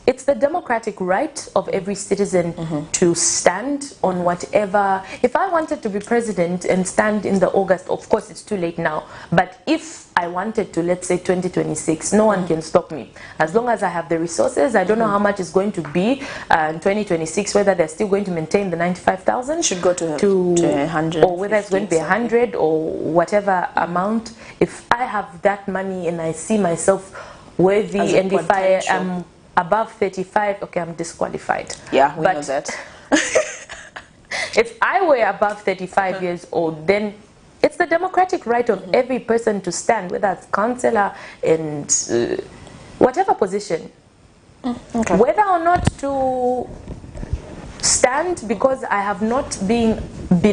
it's the democratic right of every citizen to stand on whatever. If I wanted to be president and stand in the August, of course it's too late now, but if I wanted to, let's say 2026, no one can stop me. As long as I have the resources, I don't know how much it's going to be in 2026, whether they're still going to maintain the 95,000. Should go to 100. Or whether it's going to be 100 or whatever amount. If I have that money and I see myself worthy, and if I am above 35, okay, I'm disqualified. Yeah, we know that. If I were above 35 years old, then it's the democratic right of every person to stand, whether it's councillor and whatever position. Whether or not to stand because I have not been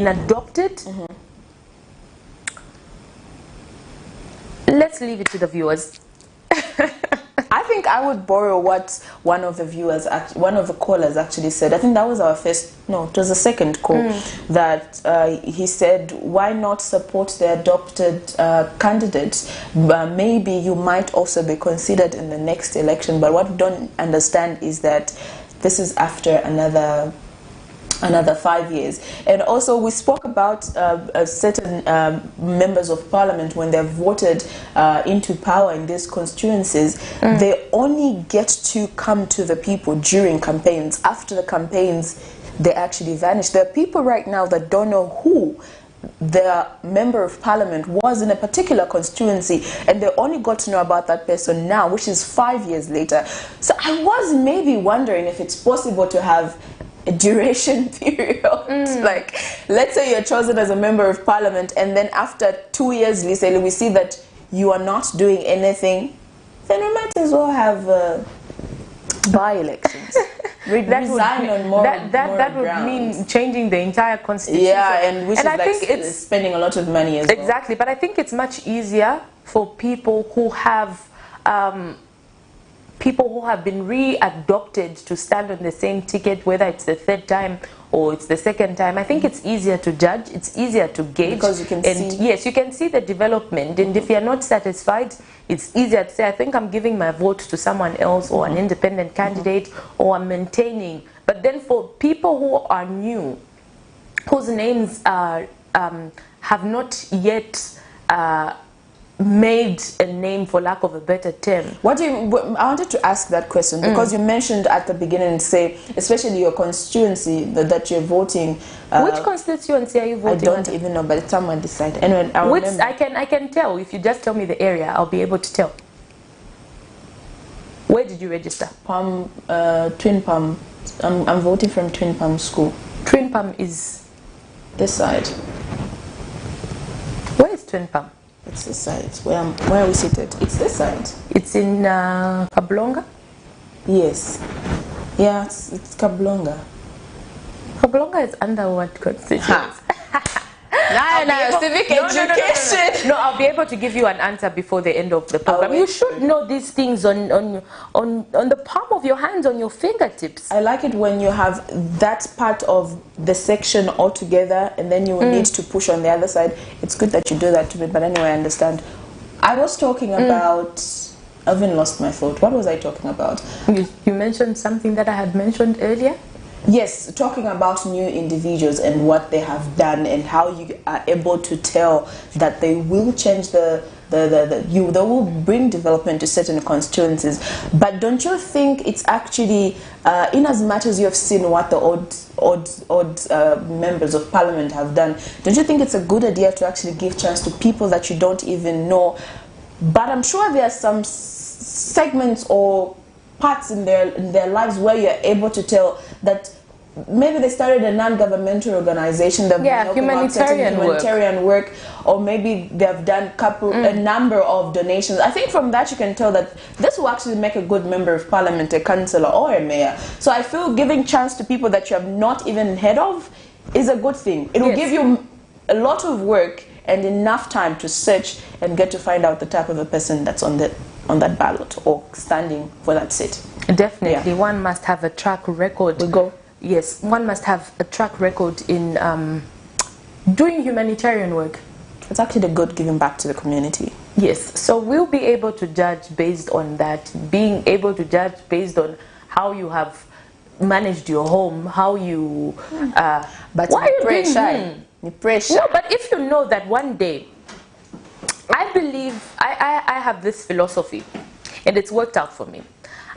adopted, let's leave it to the viewers. I think I would borrow what one of the callers actually said. I think that was our first, no, it was the second call, that he said, why not support the adopted candidates? Maybe you might also be considered in the next election. But what we don't understand is that this is after another 5 years. And also we spoke about certain members of parliament, when they're voted into power in these constituencies, they only get to come to the people during campaigns. After the campaigns, they actually vanish. There are people right now that don't know who the member of parliament was in a particular constituency, and they only got to know about that person now, which is 5 years later. So I was maybe wondering if it's possible to have a duration period. Like, let's say you're chosen as a member of parliament, and then after 2 years, we see that you are not doing anything, then we might as well have by-elections. That would mean changing the entire constitution. Yeah, and which I is think it's spending a lot of money as well. Exactly, but I think it's much easier for people who have been re-adopted to stand on the same ticket, whether it's the third time or it's the second time, I think it's easier to judge, it's easier to gauge. Because you can see. Yes, you can see the development. And if you're not satisfied, it's easier to say, I think I'm giving my vote to someone else or an independent candidate, or I'm maintaining. But then for people who are new, whose names are, have not yet made a name, for lack of a better term. I wanted to ask that question because you mentioned at the beginning, say, especially your constituency that you're voting. Which constituency are you voting? I don't even know, but someone decided. Anyway, I can tell. If you just tell me the area, I'll be able to tell. Where did you register? Twin Palm. I'm voting from Twin Palm School. Twin Palm is this side. Where is Twin Palm? It's this side. Where are we seated? It's this side. It's in Kablonga? Yes. Yeah, it's Kablonga. Kablonga is under what constituency? Civic education. No, I'll be able to give you an answer before the end of the program. You should know these things on the palm of your hands, on your fingertips. I like it when you have that part of the section all together and then you need to push on the other side. It's good that you do that to me, but anyway, I understand. I was talking about... I've even lost my thought. What was I talking about? You mentioned something that I had mentioned earlier? Yes, talking about new individuals and what they have done and how you are able to tell that they will change they will bring development to certain constituencies. But don't you think it's actually, in as much as you have seen what the odd members of parliament have done, don't you think it's a good idea to actually give chance to people that you don't even know? But I'm sure there are some segments or parts in their lives where you're able to tell that maybe they started a non-governmental organization that humanitarian work, or maybe they've done a number of donations. I think from that you can tell that this will actually make a good member of parliament, a councillor or a mayor. So I feel giving chance to people that you have not even heard of is a good thing. It will give you a lot of work and enough time to search and get to find out the type of a person that's on that ballot or standing for that seat. Definitely, one must have a track record. Yes, one must have a track record in doing humanitarian work. It's actually good giving back to the community. Yes, so we'll be able to judge based on that, being able to judge based on how you have managed your home, how you... but why are you doing pressure? No, but if you know that one day, I believe, I have this philosophy, and it's worked out for me.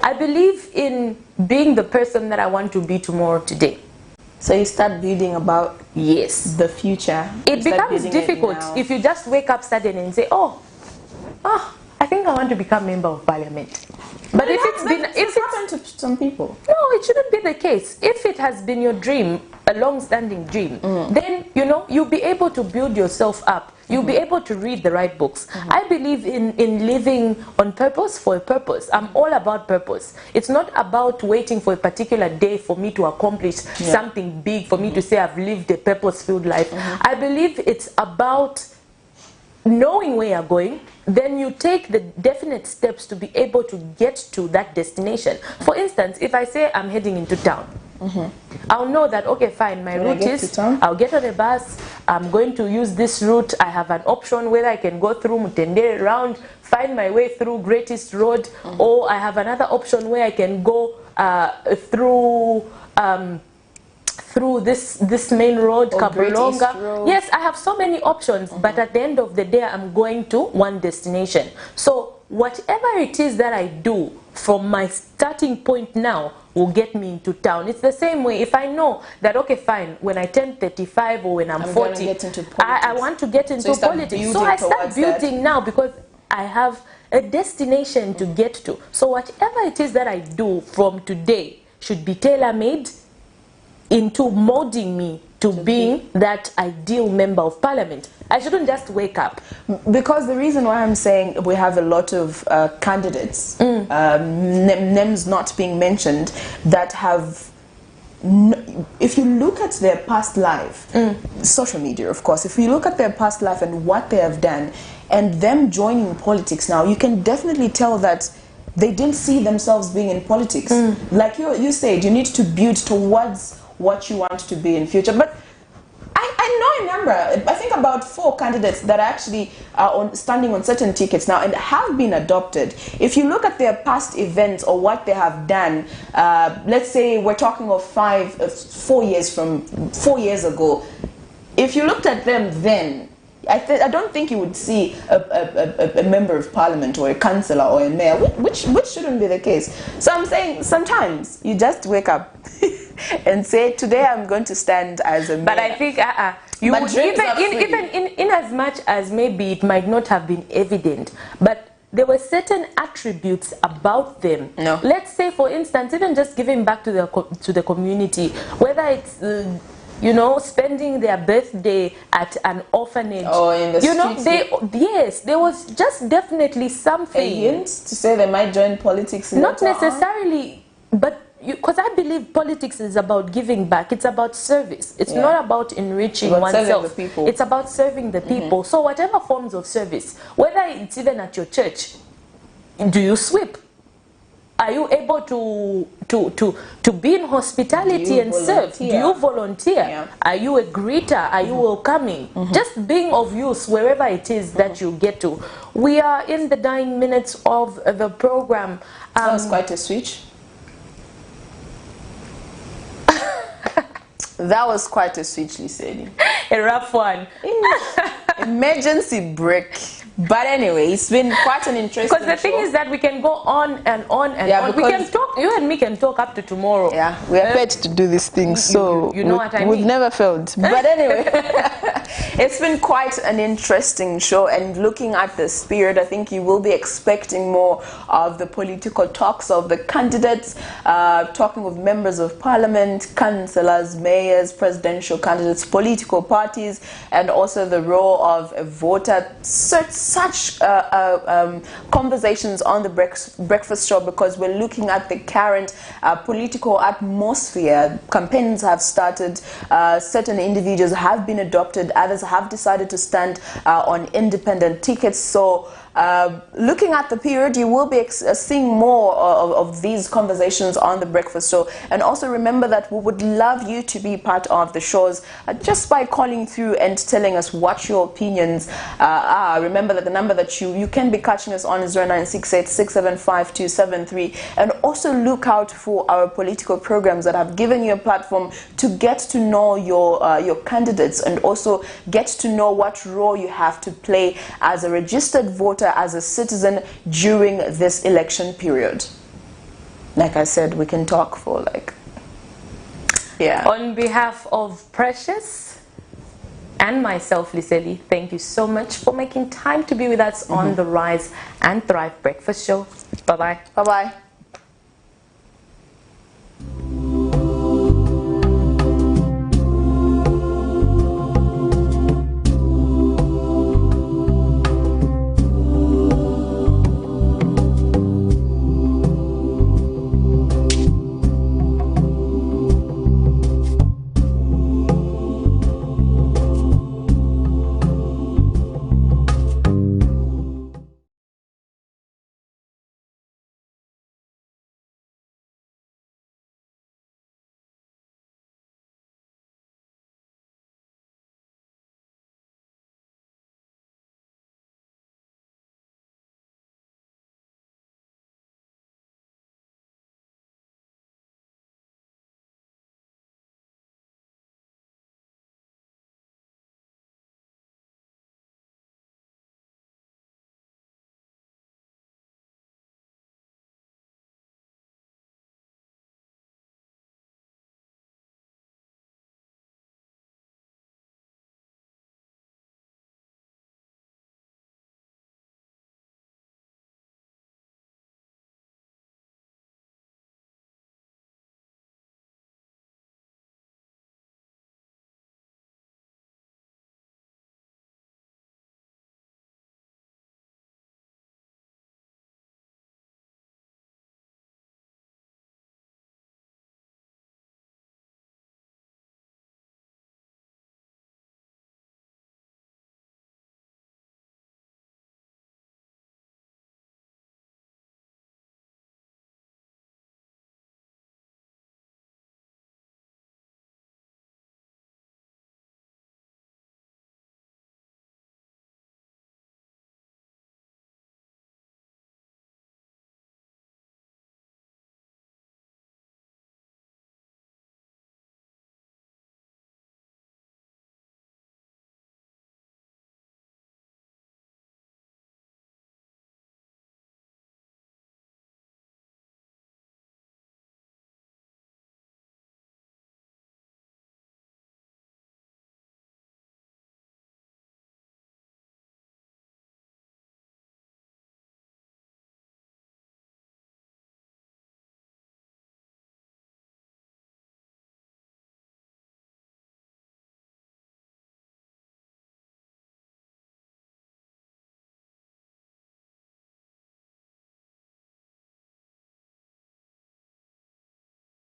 I believe in being the person that I want to be tomorrow today. So you start building about the future. It becomes difficult if you just wake up suddenly and say, oh, I think I want to become member of parliament. But if it's happened to some people. No, it shouldn't be the case. If it has been your dream, a long-standing dream, then you'll be able to build yourself up. You'll be able to read the right books. I believe in living on purpose for a purpose. I'm all about purpose. It's not about waiting for a particular day for me to accomplish something big, for me to say I've lived a purpose-filled life. I believe it's about knowing where you're going, then you take the definite steps to be able to get to that destination. For instance, if I say I'm heading into town, I'll know that, okay, fine, my route is, I'll get on a bus, I'm going to use this route, I have an option whether I can go through Mutendere round, find my way through Greatest Road, or I have another option where I can go through this main road, Kablonga. Yes, I have so many options, but at the end of the day, I'm going to one destination. So whatever it is that I do from my starting point now will get me into town. It's the same way. If I know that, okay, fine, when I turn 35 or when I'm 40, I want to get into politics. So I start building now because I have a destination to get to. So whatever it is that I do from today should be tailor-made into molding me to being that ideal member of parliament. I shouldn't just wake up. Because the reason why I'm saying we have a lot of candidates, names not being mentioned, that have, if you look at their past life, social media of course, if you look at their past life and what they have done, and them joining politics now, you can definitely tell that they didn't see themselves being in politics. Like you said, you need to build towards what you want to be in future. But I know a number, I think about 4 candidates that actually are standing on certain tickets now and have been adopted. If you look at their past events or what they have done, let's say we're talking of 4 years ago. If you looked at them then, I don't think you would see a member of parliament or a councillor or a mayor, which shouldn't be the case. So I'm saying sometimes you just wake up and say, today I'm going to stand as a mayor. But I think you would, even in as much as maybe it might not have been evident, but there were certain attributes about them. No. Let's say, for instance, even just giving back to the community, whether it's you know, spending their birthday at an orphanage. Or in the streets. Yes, there was just definitely something. A hint to say they might join politics. Not necessarily, but because I believe politics is about giving back. It's about service. It's not about enriching oneself. Serving the people. It's about serving the people. So whatever forms of service, whether it's even at your church, do you sweep? Are you able to be in hospitality and serve? Do you volunteer? Yeah. Are you a greeter? Are you welcoming? Just being of use wherever it is that you get to. We are in the dying minutes of the program. That was quite a switch. That was quite a switch, Liseli. A rough one. Emergency break. But anyway, it's been quite an interesting Because the thing is that we can go on and on and on. We can talk, you and me can talk up to tomorrow. Yeah, we are paid to do these things, so you know what I mean. We've never failed. But anyway, it's been quite an interesting show, and looking at the spirit, I think you will be expecting more of the political talks of the candidates, talking with members of parliament, councillors, mayors, presidential candidates, political parties, and also the role of a voter. Such conversations on the breakfast show, because we're looking at the current political atmosphere. Campaigns have started, certain individuals have been adopted, others have decided to stand on independent tickets. So looking at the period, you will be seeing more of these conversations on the breakfast show. And also remember that we would love you to be part of the shows just by calling through and telling us what your opinions are. Remember that the number that you can be catching us on is 0968-675-273. And also look out for our political programs that have given you a platform to get to know your candidates, and also get to know what role you have to play as a registered voter, as a citizen during this election period. Like I said, we can talk for On behalf of Precious and myself, Liseli, thank you so much for making time to be with us on the Rise and Thrive Breakfast Show. Bye-bye. Bye-bye.